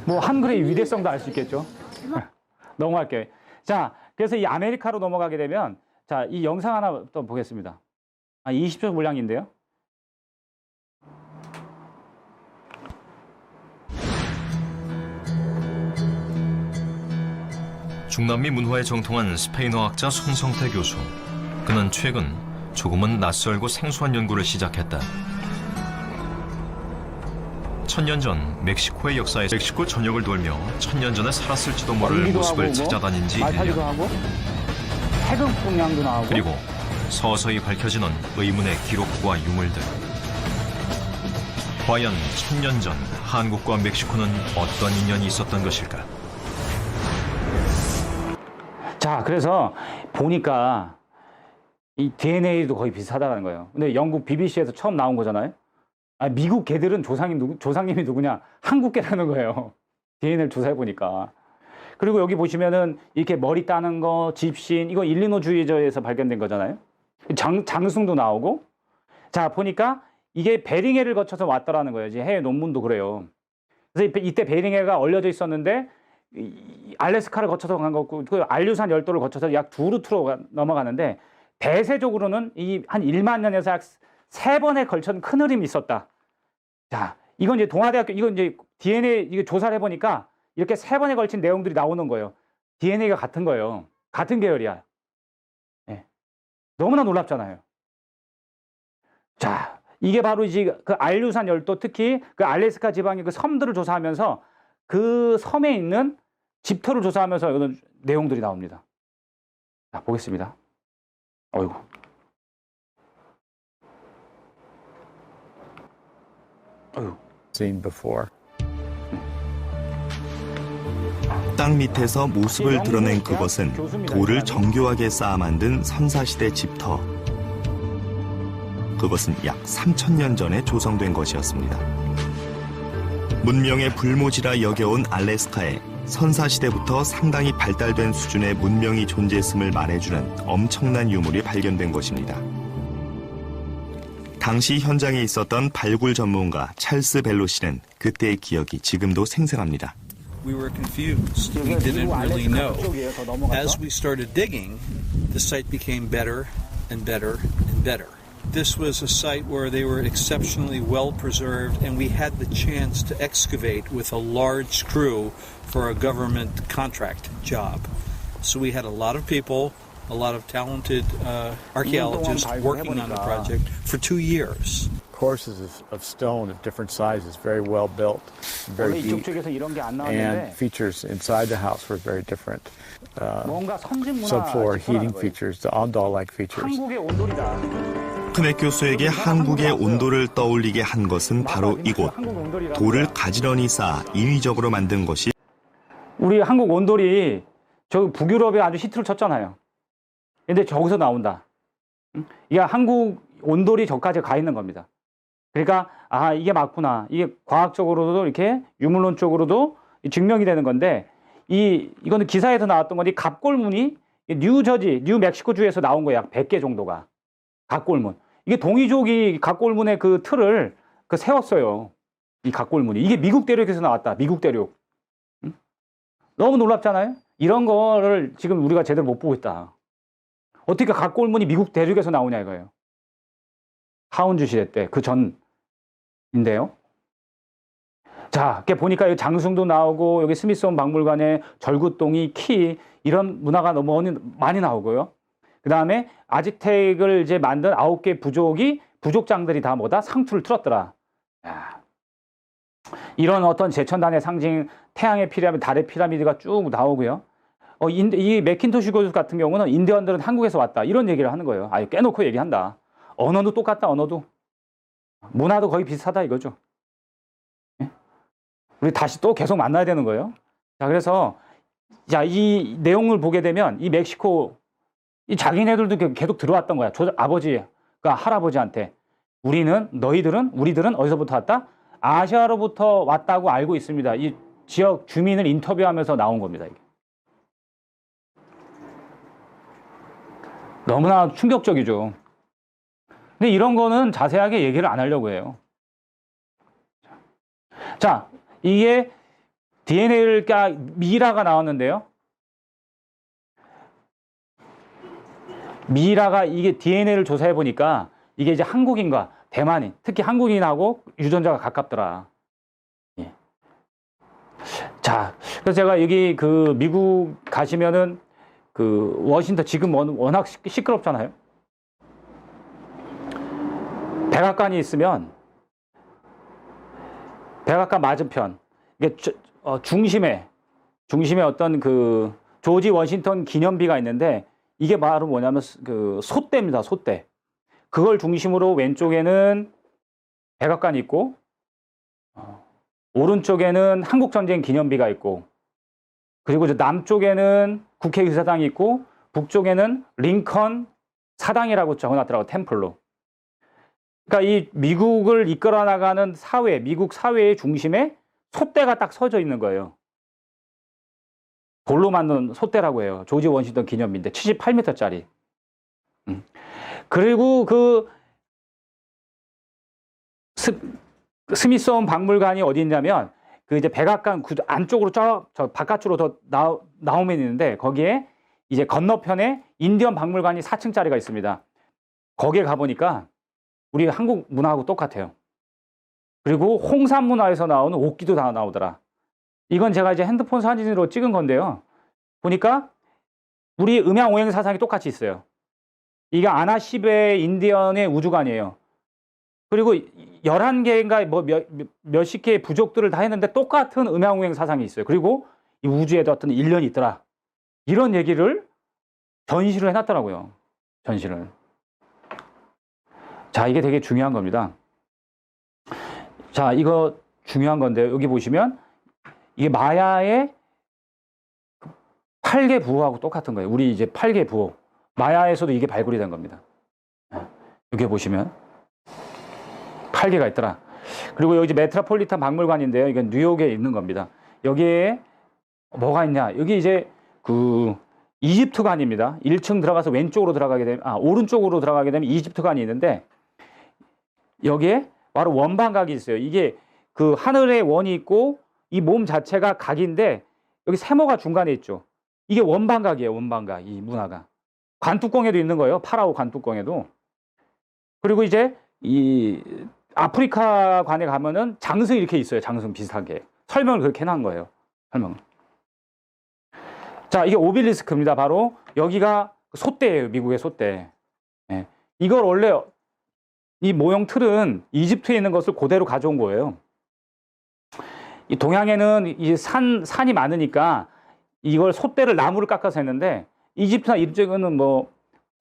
뭐 한글의 위대성도 알 수 있겠죠. 넘어갈게요. 자, 그래서 이 아메리카로 넘어가게 되면 자, 이 영상 하나 또 보겠습니다. 20초 분량인데요. 중남미 문화에 정통한 스페인어 학자 손성태 교수. 그는 최근 조금은 낯설고 생소한 연구를 시작했다. 1000년 전 멕시코의 역사에서 멕시코 전역을 돌며 1000년 전에 살았을지도 모를 말기도 모습을 하고 찾아다닌 지 말 타기도 1년. 하고 태극 동양도 나오고 그리고 서서히 밝혀지는 의문의 기록과 유물들. 과연 1000년 전 한국과 멕시코는 어떤 인연이 있었던 것일까? 자, 그래서 보니까 이 DNA도 거의 비슷하다는 거예요. 근데 영국 BBC에서 처음 나온 거잖아요. 미국 개들은 조상님이 누구냐? 한국 개라는 거예요. DNA를 조사해 보니까. 그리고 여기 보시면은 이렇게 머리 따는 거, 집신, 이거 일리노주에서 발견된 거잖아요. 장승도 나오고. 자, 보니까 이게 베링해를 거쳐서 왔더라는 거예요. 이제 해외 논문도 그래요. 그래서 이때 베링해가 얼려져 있었는데 알래스카를 거쳐서 간 거고 그 알류산 열도를 거쳐서 약 2루트로 넘어가는데 대세적으로는 이 한 1만 년에서 약 3번에 걸친 큰 흐름이 있었다. 자, 이건 이제 동아대학교 이건 이제 DNA 이거 조사를 해보니까 이렇게 3번에 걸친 내용들이 나오는 거예요. DNA가 같은 거예요. 같은 계열이야. 예. 너무나 놀랍잖아요. 자, 이게 바로 이제 그 알류산 열도, 특히 그 알래스카 지방의 그 섬들을 조사하면서 그 섬에 있는 집터를 조사하면서 이런 내용들이 나옵니다. 자, 보겠습니다. 어이구. 어이구. Seen before. 땅 밑에서 모습을 드러낸 그것은 돌을 정교하게 쌓아 만든 선사시대 집터. 그것은 약 3,000년 전에 조성된 것이었습니다. 문명의 불모지라 여겨온 알래스카에 선사시대부터 상당히 발달된 수준의 문명이 존재했음을 말해주는 엄청난 유물이 발견된 것입니다. 당시 현장에 있었던 발굴 전문가 찰스 벨로 씨는 그때의 기억이 지금도 생생합니다. We were confused. We didn't really know. As we started digging, the site became better and better and better. This was a site where they were exceptionally well preserved, and we had the chance to excavate with a large crew for a government contract job. So we had a lot of people, a lot of talented archaeologists working on the project for 2 years. Courses of stone of different sizes, very well built, very deep, and features inside the house were very different. Subfloor heating features, the ondol-like features. 크넥 교수에게 한국의 온도를 떠올리게 한 것은 바로 이곳. 돌을 가지런히 쌓아 인위적으로 만든 것이. 우리 한국 온돌이 저 북유럽에 아주 히트를 쳤잖아요. 근데 저기서 나온다. 이게 한국 온돌이 저까지 가 있는 겁니다. 그러니까 아, 이게 맞구나. 이게 과학적으로도 이렇게 유물론적으로도 증명이 되는 건데, 이거는 기사에서 나왔던 건데, 갑골문이 뉴멕시코주에서 나온 거야. 약 100개 정도가. 갑골문. 이게 동이족이 갑골문의 그 틀을 세웠어요. 이 갑골문이. 이게 미국 대륙에서 나왔다. 미국 대륙. 응? 너무 놀랍잖아요? 이런 거를 지금 우리가 제대로 못 보고 있다. 어떻게 갑골문이 미국 대륙에서 나오냐 이거예요. 하운주 시대 때, 그 전인데요. 자, 이렇게 보니까 여기 장승도 나오고, 여기 스미소원 박물관에 절구똥이, 키, 이런 문화가 너무 많이 나오고요. 그 다음에 아즈텍을 이제 만든 9개 부족장들이 다 뭐다? 상투를 틀었더라. 야. 이런 어떤 제천단의 상징, 태양의 피라미드, 달의 피라미드가 쭉 나오고요. 이 맥킨토시 교수 같은 경우는 인디언들은 한국에서 왔다. 이런 얘기를 하는 거예요. 아유, 깨놓고 얘기한다. 언어도 똑같다, 언어도. 문화도 거의 비슷하다, 이거죠. 예? 우리 다시 또 계속 만나야 되는 거예요. 자, 그래서, 자, 이 내용을 보게 되면, 이 멕시코, 이 자기네들도 계속 들어왔던 거야. 아버지, 그러니까 할아버지한테. 우리들은 어디서부터 왔다? 아시아로부터 왔다고 알고 있습니다. 이 지역 주민을 인터뷰하면서 나온 겁니다, 이게. 너무나 충격적이죠. 근데 이런 거는 자세하게 얘기를 안 하려고 해요. 자, 이게 DNA를 미라가 나왔는데요. 미라가 이게 DNA를 조사해 보니까 이게 이제 한국인과 대만인, 특히 한국인하고 유전자가 가깝더라. 예. 자, 그래서 제가 여기 그 미국 가시면은 그 워싱턴 지금 워낙 시끄럽잖아요. 백악관이 있으면 백악관 맞은편, 이게 중심에 어떤 그 조지 워싱턴 기념비가 있는데, 이게 바로 뭐냐면 그 솥대입니다. 솥대. 그걸 중심으로 왼쪽에는 백악관이 있고, 오른쪽에는 한국전쟁 기념비가 있고, 그리고 이제 남쪽에는 국회의사당이 있고, 북쪽에는 링컨 사당이라고 적어놨더라고, 템플로. 그러니까 이 미국을 이끌어 나가는 사회, 미국 사회의 중심에 솥대가 딱 서져 있는 거예요. 돌로 만든 솥대라고 해요. 조지 워싱턴 기념비인데 78m짜리. 그리고 그 스미소원 박물관이 어디 있냐면, 그 이제 백악관 안쪽으로 저 바깥으로 더 나오면 있는데, 거기에 이제 건너편에 인디언 박물관이 4층짜리가 있습니다. 거기에 가보니까 우리 한국 문화하고 똑같아요. 그리고 홍산 문화에서 나오는 옥기도 다 나오더라. 이건 제가 이제 핸드폰 사진으로 찍은 건데요. 보니까 우리 음양 오행 사상이 똑같이 있어요. 이게 아나시베 인디언의 우주관이에요. 그리고 11개인가 뭐 몇십 개의 부족들을 다 했는데 똑같은 음양 오행 사상이 있어요. 그리고 이 우주에도 어떤 일련이 있더라. 이런 얘기를 전시를 해놨더라고요. 전시를. 자, 이게 되게 중요한 겁니다. 자, 이거 중요한 건데 여기 보시면 이게 마야의 8개 부호하고 똑같은 거예요. 우리 이제 8개 부호. 마야에서도 이게 발굴이 된 겁니다. 여기 보시면 8개가 있더라. 그리고 여기 이제 메트로폴리탄 박물관인데요. 이건 뉴욕에 있는 겁니다. 여기에 뭐가 있냐? 여기 이제 그 이집트관입니다. 1층 들어가서 왼쪽으로 들어가게 되면 오른쪽으로 들어가게 되면 이집트관이 있는데 여기에 바로 원반각이 있어요. 이게 그 하늘에 원이 있고 이 몸 자체가 각인데 여기 세모가 중간에 있죠. 이게 원반각이에요. 원반각. 이 문화가. 관뚜껑에도 있는 거예요. 파라오 관뚜껑에도. 그리고 이제 이 아프리카 관에 가면은 장승 이렇게 있어요. 장승 비슷하게. 설명을 그렇게 해놓은 거예요. 설명을. 자, 이게 오벨리스크입니다. 바로 여기가 솥대예요. 미국의 솥대. 예. 이걸 원래 이 모형 틀은 이집트에 있는 것을 그대로 가져온 거예요. 이 동양에는 이 산이 많으니까 이걸 솥대를 나무를 깎아서 했는데 이집트나 이쪽은 뭐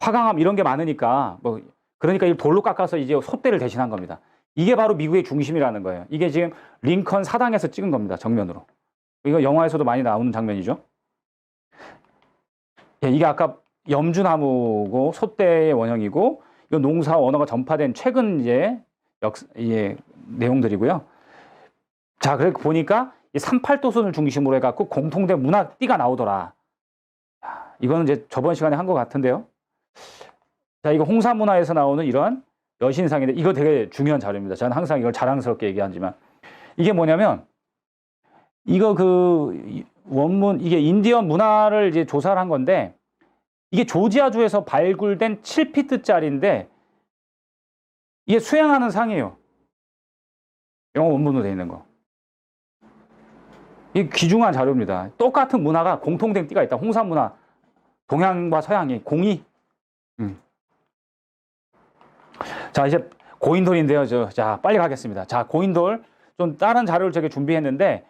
화강암 이런 게 많으니까 뭐 그러니까 이 돌로 깎아서 이제 솥대를 대신한 겁니다. 이게 바로 미국의 중심이라는 거예요. 이게 지금 링컨 사당에서 찍은 겁니다. 정면으로. 이거 영화에서도 많이 나오는 장면이죠. 예, 이게 아까 염주나무고 솥대의 원형이고 이 농사 언어가 전파된 최근 이제 내용들이고요. 자, 그래 보니까 이 38도선을 중심으로 해갖고 공통된 문화 띠가 나오더라. 이거는 이제 저번 시간에 한 것 같은데요. 자, 이거 홍산 문화에서 나오는 이런 여신상인데 이거 되게 중요한 자료입니다. 저는 항상 이걸 자랑스럽게 얘기하지만 이게 뭐냐면 이거 그 원문 이게 인디언 문화를 이제 조사를 한 건데 이게 조지아주에서 발굴된 7피트짜리인데 이게 수행하는 상이에요. 영어 원문으로 되어 있는 거. 이게 귀중한 자료입니다. 똑같은 문화가 공통된 띠가 있다. 홍산 문화. 동양과 서양이 공이. 자, 이제 고인돌인데요. 자, 빨리 가겠습니다. 자, 고인돌. 좀 다른 자료를 제가 준비했는데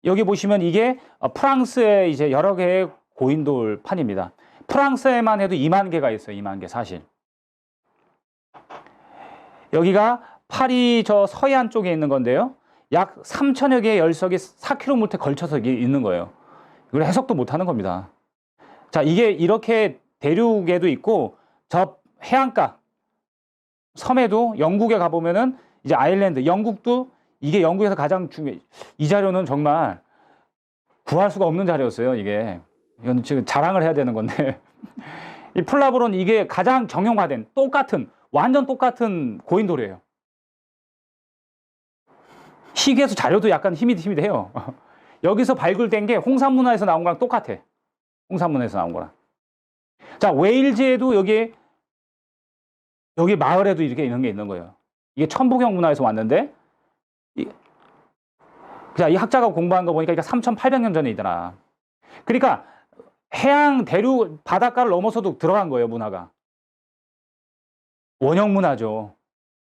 여기 보시면 이게 프랑스의 이제 여러 개의 고인돌 판입니다. 프랑스에만 해도 2만 개가 있어요. 2만 개 사실. 여기가 파리 저 서해안 쪽에 있는 건데요. 약 3천여 개의 열석이 4km에 걸쳐서 있는 거예요. 이걸 해석도 못하는 겁니다. 자, 이게 이렇게 대륙에도 있고 저 해안가 섬에도 영국에 가보면은 이제 아일랜드 영국도 이게 영국에서 가장 중요해. 이 자료는 정말 구할 수가 없는 자료였어요. 이건 지금 자랑을 해야 되는 건데 이 플라브론 이게 가장 정형화된 완전 똑같은 고인돌이에요. 희귀해서 자료도 약간 힘이 돼요. 여기서 발굴된 게 홍산문화에서 나온 거랑 똑같아. 홍산문화에서 나온 거랑. 자, 웨일즈에도 여기 마을에도 이렇게 이런 게 있는 거예요. 이게 천부경 문화에서 왔는데 자, 이 학자가 공부한 거 보니까 3,800년 전에 있더라. 그러니까 해양 대륙 바닷가를 넘어서도 들어간 거예요, 문화가. 원형 문화죠.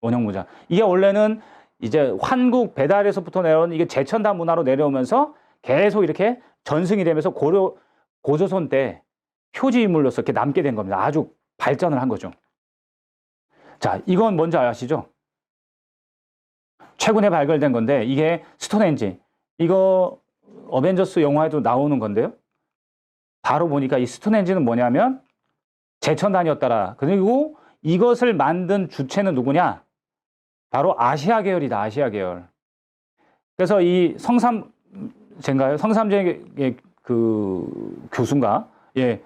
원형 문화. 이게 원래는 이제 환국 배달에서부터 내려온 이게 제천단 문화로 내려오면서 계속 이렇게 전승이 되면서 고조선 때 표지 인물로서 이렇게 남게 된 겁니다. 아주 발전을 한 거죠. 자, 이건 뭔지 아시죠? 최근에 발견된 건데 이게 스톤헨지. 이거 어벤져스 영화에도 나오는 건데요. 바로 보니까 이 스톤헨지는 뭐냐면 제천단이었더라. 그리고 이것을 만든 주체는 누구냐? 바로 아시아 계열이다. 아시아 계열. 그래서 이 성삼제인가요? 성삼제의 그 교수인가? 예,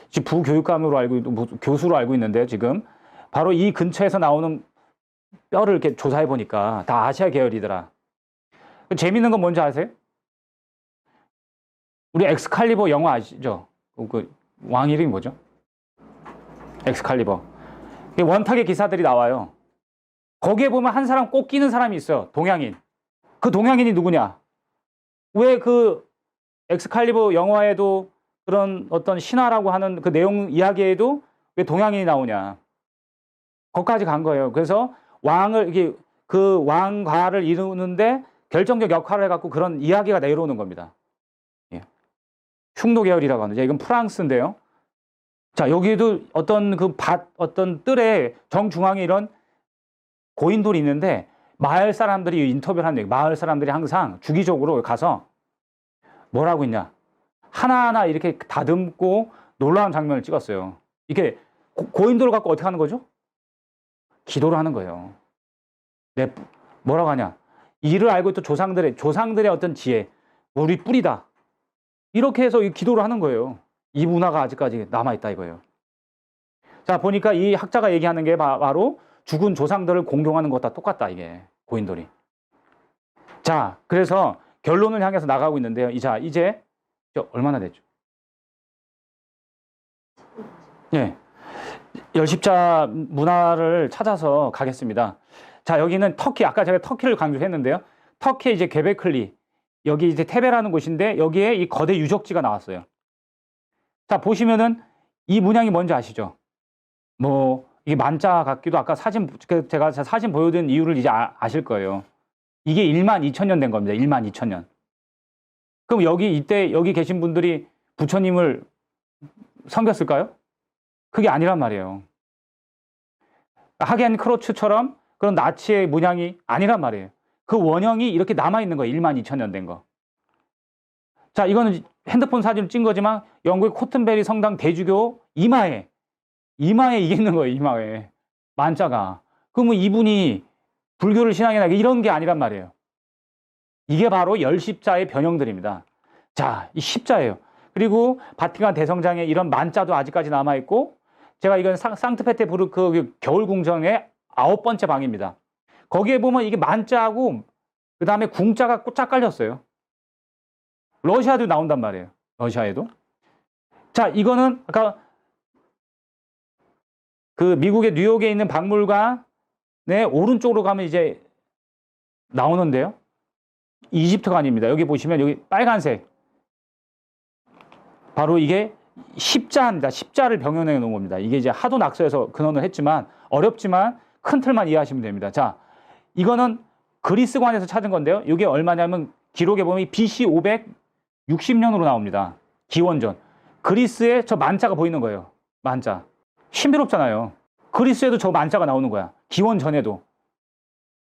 지금 부교육감으로 교수로 알고 있는데요. 지금 바로 이 근처에서 나오는 뼈를 이렇게 조사해 보니까 다 아시아 계열이더라. 재밌는 건 뭔지 아세요? 우리 엑스칼리버 영화 아시죠? 그 왕 이름이 뭐죠? 엑스칼리버. 원탁의 기사들이 나와요. 거기에 보면 한 사람 꼭 끼는 사람이 있어요. 동양인. 그 동양인이 누구냐? 왜 그 엑스칼리버 영화에도 그런 어떤 신화라고 하는 그 내용 이야기에도 왜 동양인이 나오냐. 거기까지 간 거예요. 그래서 왕을, 이게 그 왕과를 이루는데 결정적 역할을 해갖고 그런 이야기가 내려오는 겁니다. 예. 흉노 계열이라고 하는데, 이건 프랑스인데요. 자, 여기에도 어떤 그 어떤 뜰에 정중앙에 이런 고인돌이 있는데, 마을 사람들이 인터뷰를 하는 얘기, 마을 사람들이 항상 주기적으로 가서 뭐라고 했냐. 하나하나 이렇게 다듬고 놀라운 장면을 찍었어요. 이게 고인돌을 갖고 어떻게 하는 거죠? 기도를 하는 거예요. 네, 뭐라고 하냐. 이를 알고 있던 조상들의 어떤 지혜, 우리 뿌리다. 이렇게 해서 기도를 하는 거예요. 이 문화가 아직까지 남아있다 이거예요. 자, 보니까 이 학자가 얘기하는 게 바로 죽은 조상들을 공경하는 것과 똑같다, 이게 고인돌이. 자, 그래서 결론을 향해서 나가고 있는데요. 자, 이제 얼마나 됐죠? 예. 열십자 문화를 찾아서 가겠습니다. 자, 여기는 터키, 아까 제가 터키를 강조했는데요. 터키의 이제 게베클리, 여기 이제 테베라는 곳인데 여기에 이 거대 유적지가 나왔어요. 자, 보시면은 이 문양이 뭔지 아시죠? 뭐 이게 만자 같기도, 아까 제가 사진 보여드린 이유를 이제 아실 거예요. 이게 12,000년 된 겁니다. 12,000년. 그럼 이때 여기 계신 분들이 부처님을 섬겼을까요? 그게 아니란 말이에요. 하겐 크로츠처럼 그런 나치의 문양이 아니란 말이에요. 그 원형이 이렇게 남아있는 거예요. 12,000년 된 거. 자, 이거는 핸드폰 사진을 찍은 거지만 영국의 코튼베리 성당 대주교 이마에 이게 있는 거예요. 이마에. 만자가. 그러면 이분이 불교를 신앙이나 이런 게 아니란 말이에요. 이게 바로 열십자의 변형들입니다. 자, 이 십자예요. 그리고 바티칸 대성장에 이런 만자도 아직까지 남아있고, 제가 이건 상트페테부르크 그 겨울궁정의 9번째 방입니다. 거기에 보면 이게 만자하고 그 다음에 궁자가 쫙 깔렸어요. 러시아도 나온단 말이에요. 러시아에도. 자, 이거는 아까 그 미국의 뉴욕에 있는 박물관의 오른쪽으로 가면 이제 나오는데요. 이집트관입니다. 여기 보시면 여기 빨간색. 바로 이게 십자입니다. 십자를 병현해 놓은 겁니다. 이게 이제 하도 낙서해서 근원을 했지만 어렵지만 큰 틀만 이해하시면 됩니다. 자, 이거는 그리스관에서 찾은 건데요. 이게 얼마냐면 기록에 보면 BC 560년으로 나옵니다. 기원전. 그리스에 저 만자가 보이는 거예요. 만자. 신비롭잖아요. 그리스에도 저 만자가 나오는 거야. 기원전에도.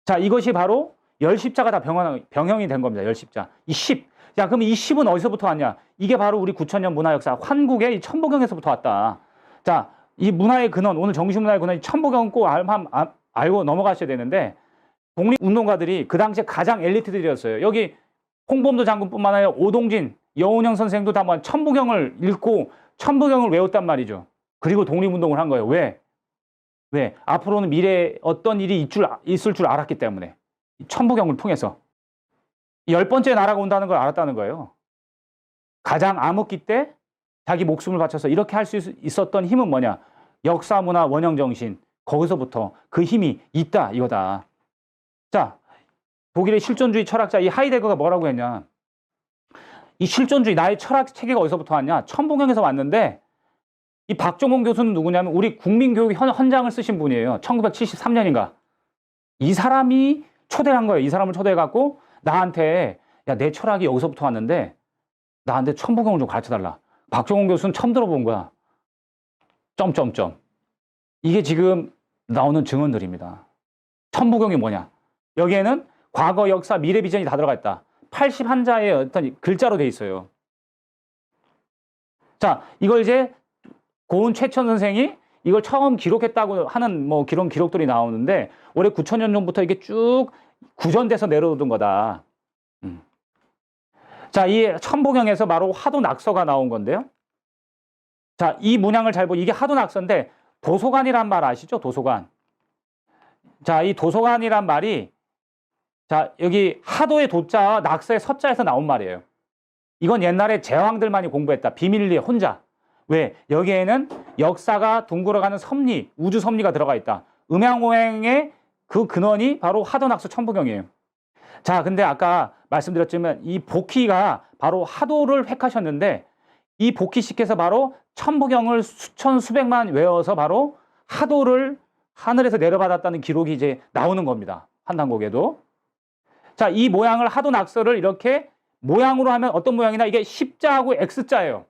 자, 이것이 바로 열십자가 다 병형이 된 겁니다. 열십자. 이 십. 야, 그럼 이 십은 어디서부터 왔냐? 이게 바로 우리 9,000년 문화 역사, 환국의 이 천부경에서부터 왔다. 자, 이 문화의 근원, 오늘 정신문화의 근원이 천부경 꼭 알고 넘어가셔야 되는데, 독립운동가들이 그 당시에 가장 엘리트들이었어요. 여기 홍범도 장군뿐만 아니라 오동진, 여운형 선생도 다 뭐 천부경을 읽고 천부경을 외웠단 말이죠. 그리고 독립운동을 한 거예요. 왜? 앞으로는 미래에 어떤 일이 있을 줄 알았기 때문에. 천부경을 통해서. 10번째 나라가 온다는 걸 알았다는 거예요. 가장 암흑기 때 자기 목숨을 바쳐서 이렇게 할 수 있었던 힘은 뭐냐? 역사, 문화, 원형 정신. 거기서부터 그 힘이 있다, 이거다. 자, 독일의 실존주의 철학자 이 하이데거가 뭐라고 했냐? 이 실존주의, 나의 철학 체계가 어디서부터 왔냐? 천부경에서 왔는데, 이 박종원 교수는 누구냐면 우리 국민교육 헌장을 쓰신 분이에요. 1973년인가. 이 사람이 초대한 거예요. 이 사람을 초대해갖고 나한테, 야, 내 철학이 여기서부터 왔는데 나한테 천부경을 좀 가르쳐달라. 박종원 교수는 처음 들어본 거야. 점점점. 이게 지금 나오는 증언들입니다. 천부경이 뭐냐? 여기에는 과거, 역사, 미래 비전이 다 들어가 있다. 81자의 어떤 글자로 돼 있어요. 자, 이걸 이제 고은 최천 선생이 이걸 처음 기록했다고 하는 뭐 그런 기록들이 나오는데, 올해 9,000년 전부터 이게 쭉 구전돼서 내려오던 거다. 자, 이 천부경에서 바로 하도 낙서가 나온 건데요. 자, 이 문양을 잘 이게 하도 낙서인데, 도서관이란 말 아시죠? 도서관. 자, 이 도서관이란 말이, 자, 여기 하도의 도자와 낙서의 서자에서 나온 말이에요. 이건 옛날에 제왕들만이 공부했다. 비밀리에 혼자. 왜? 여기에는 역사가 둥글어가는 섭리, 우주 섭리가 들어가 있다. 음양오행의 그 근원이 바로 하도 낙서 천부경이에요. 자, 근데 아까 말씀드렸지만 이 복희가 바로 하도를 획하셨는데 이 복희 씨께서 바로 천부경을 수천 수백만 외워서 바로 하도를 하늘에서 내려받았다는 기록이 이제 나오는 겁니다. 한당곡에도. 자, 이 모양을 하도 낙서를 이렇게 모양으로 하면 어떤 모양이나 이게 십자하고 X자예요.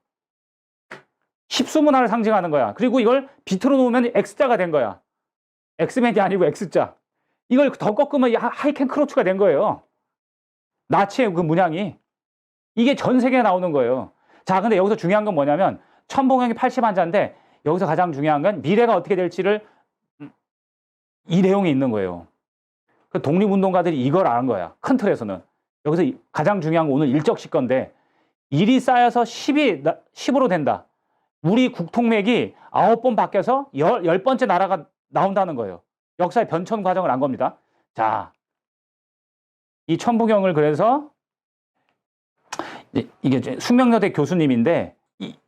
십수문화를 상징하는 거야. 그리고 이걸 비트로 놓으면 X자가 된 거야. X맨이 아니고 X자. 이걸 더 꺾으면 하이켄 크로츠가 된 거예요. 나치의 그 문양이. 이게 전 세계에 나오는 거예요. 자, 근데 여기서 중요한 건 뭐냐면 천부경이 80한자인데 여기서 가장 중요한 건 미래가 어떻게 될지를 이 내용이 있는 거예요. 그 독립운동가들이 이걸 아는 거야. 큰 틀에서는. 여기서 가장 중요한 건 오늘 일적시 건데 1이 쌓여서 10으로 된다. 우리 국통맥이 9번 바뀌어서 10번째 나라가 나온다는 거예요. 역사의 변천 과정을 안 겁니다. 자, 이 천부경을 그래서 이게 숙명여대 교수님인데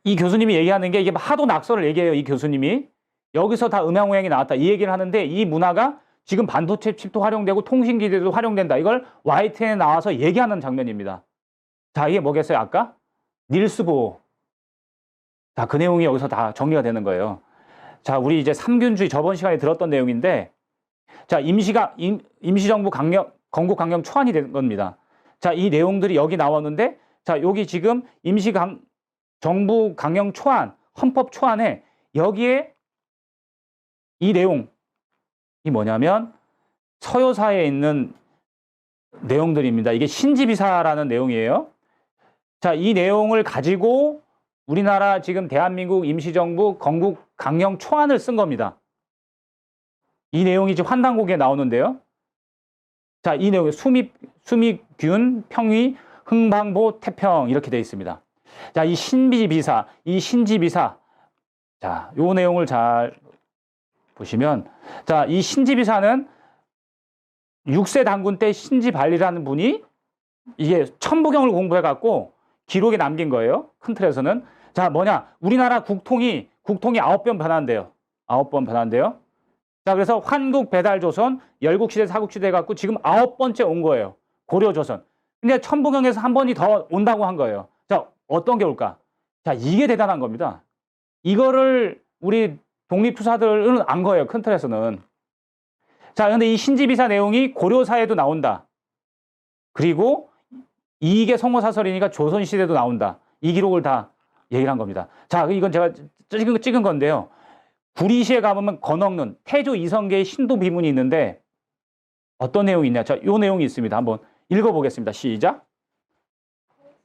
이 교수님이 얘기하는 게 이게 하도 낙서를 얘기해요. 이 교수님이. 여기서 다 음양오행이 나왔다. 이 얘기를 하는데 이 문화가 지금 반도체 칩도 활용되고 통신기계도 활용된다. 이걸 YTN에 나와서 얘기하는 장면입니다. 자, 이게 뭐겠어요? 아까? 닐스 보어. 자, 그 내용이 여기서 다 정리가 되는 거예요. 자, 우리 이제 삼균주의 저번 시간에 들었던 내용인데 자, 임시정부 건국 강령 초안이 된 겁니다. 자, 이 내용들이 여기 나왔는데 자, 여기 지금 정부 강령 초안, 헌법 초안에 여기에 이 내용이 뭐냐면 서효사에 있는 내용들입니다. 이게 신지비사라는 내용이에요. 자, 이 내용을 가지고 우리나라 지금 대한민국 임시정부 건국 강령 초안을 쓴 겁니다. 이 내용이 지금 환단곡에 나오는데요. 자, 이 내용이 수미균, 평위, 흥방보, 태평 이렇게 되어 있습니다. 자, 이 신지비사. 자, 요 내용을 잘 보시면 자, 이 신지비사는 6세 단군 때 신지발리라는 분이 이게 천부경을 공부해 갖고 기록에 남긴 거예요. 큰 틀에서는. 자, 뭐냐? 우리나라 국통이 9번 변한대요. 9번 변한대요. 자, 그래서 환국 배달조선, 열국시대, 사국시대 갖고 지금 9번째 온 거예요. 고려조선. 근데 천부경에서 한 번이 더 온다고 한 거예요. 자, 어떤 게 올까? 자, 이게 대단한 겁니다. 이거를 우리 독립투사들은 안 거예요. 큰 틀에서는. 자, 근데 이 신지비사 내용이 고려사에도 나온다. 그리고 이게 성호사설이니까 조선시대도 나온다. 이 기록을 다 얘기를 한 겁니다. 자, 이건 제가 찍은 건데요. 구리시에 가보면 건억론, 태조 이성계의 신도 비문이 있는데 어떤 내용이 있냐? 자, 요 내용이 있습니다. 한번 읽어보겠습니다. 시작.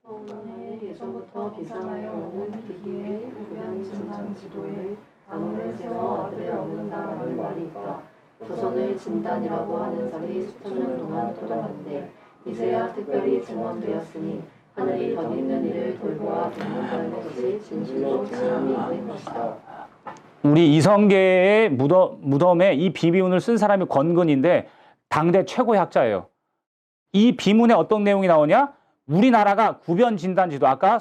서운의 예전부터 비상하여 오는 비기의 구변 진장 지도에 강을 세워 아들을 얻는다라는 말이 있다. 조선을 진단이라고 하는 설이 수천 년 동안 돌아간데 이제야 특별히 증언되었으니 하늘이 덧 있는 이를 돌보아 돕는다는 것이 진실로 증언이 있는 것이다. 우리 이성계의 무덤에 이 비비문을 쓴 사람이 권근인데 당대 최고의 학자예요. 이 비문에 어떤 내용이 나오냐? 우리나라가 구변진단지도 아까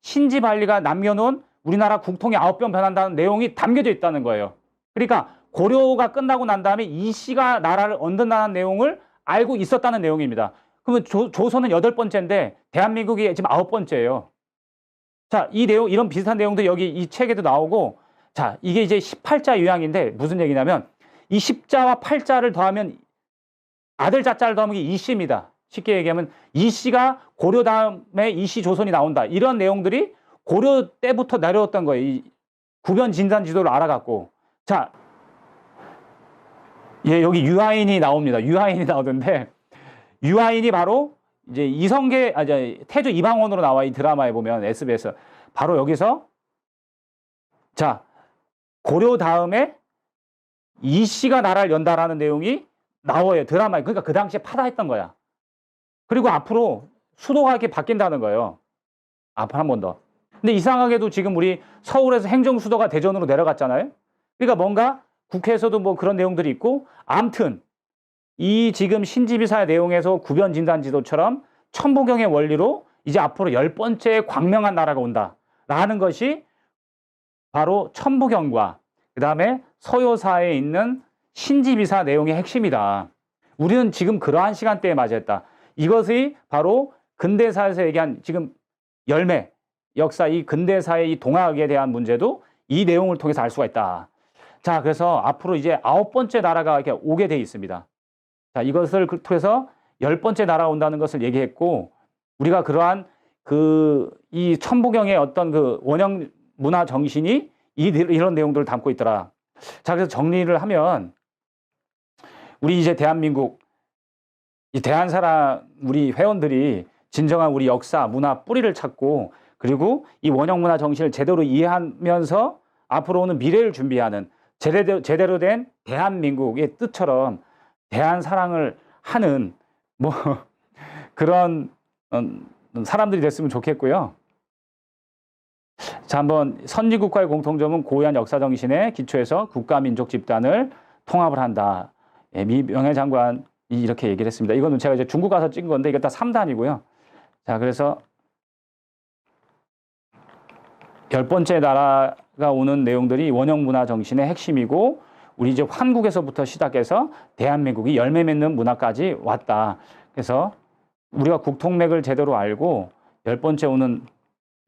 신지발리가 남겨놓은 우리나라 국통이 9번 변한다는 내용이 담겨져 있다는 거예요. 그러니까 고려가 끝나고 난 다음에 이씨가 나라를 얻는다는 내용을 알고 있었다는 내용입니다. 그러면 조선은 8번째인데 대한민국이 지금 9번째예요. 자, 이 내용, 이런 비슷한 내용도 여기 이 책에도 나오고, 자, 이게 이제 18자 유양인데 무슨 얘기냐면 이 10자와 8자를 더하면 아들 자자를 더하면 이게 이씨입니다. 쉽게 얘기하면 이씨가 고려 다음에 이씨 조선이 나온다. 이런 내용들이 고려 때부터 내려왔던 거예요. 이 구변 진단 지도를 알아갖고. 자, 예, 여기 유아인이 나옵니다. 유아인이 나오던데 유아인이 바로 이제 이성계, 태조 이방원으로 나와 이 드라마에 보면 SBS 바로 여기서 자, 고려 다음에 이씨가 나라를 연다라는 내용이 나와요. 드라마에. 그러니까 그 당시에 파다했던 거야. 그리고 앞으로 수도가 이렇게 바뀐다는 거예요. 앞으로 한 번 더. 근데 이상하게도 지금 우리 서울에서 행정수도가 대전으로 내려갔잖아요. 그러니까 뭔가 국회에서도 뭐 그런 내용들이 있고, 암튼 이 지금 신지비사 내용에서 구변진단지도처럼 천부경의 원리로 이제 앞으로 10번째 광명한 나라가 온다라는 것이 바로 천부경과 그 다음에 서효사에 있는 신지비사 내용의 핵심이다. 우리는 지금 그러한 시간대에 맞이했다. 이것이 바로 근대사에서 얘기한 지금 열매, 역사, 이 근대사의 이 동학에 대한 문제도 이 내용을 통해서 알 수가 있다. 자, 그래서 앞으로 이제 9번째 나라가 이렇게 오게 돼 있습니다. 자, 이것을 통해서 10번째 나라 온다는 것을 얘기했고, 우리가 그러한 이 천부경의 어떤 그 원형 문화 정신이 이런 내용들을 담고 있더라. 자, 그래서 정리를 하면, 우리 이제 대한민국, 이 대한사랑 우리 회원들이 진정한 우리 역사, 문화 뿌리를 찾고, 그리고 이 원형 문화 정신을 제대로 이해하면서 앞으로 오는 미래를 준비하는 제대로 된 대한민국의 뜻처럼 대한사랑을 하는 뭐 그런 사람들이 됐으면 좋겠고요. 자, 한번 선진국가의 공통점은 고유한 역사 정신에 기초해서 국가 민족 집단을 통합을 한다. 예, 미 명예장관이 이렇게 얘기를 했습니다. 이거는 제가 이제 중국 가서 찍은 건데 이거 다 3단이고요. 자, 그래서 10번째 나라가 오는 내용들이 원형 문화 정신의 핵심이고, 우리 이제 한국에서부터 시작해서 대한민국이 열매 맺는 문화까지 왔다. 그래서 우리가 국통맥을 제대로 알고 10번째 오는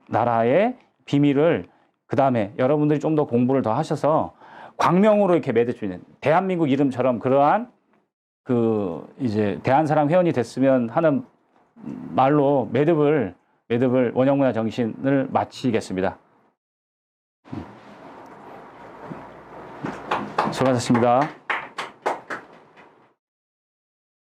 나라의 비밀을 그 다음에 여러분들이 좀 더 공부를 더 하셔서 광명으로 이렇게 맺을 수 있는 대한민국 이름처럼 그러한 이제 대한사랑 회원이 됐으면 하는 말로 매듭을 원형문화 정신을 마치겠습니다. 수고하셨습니다.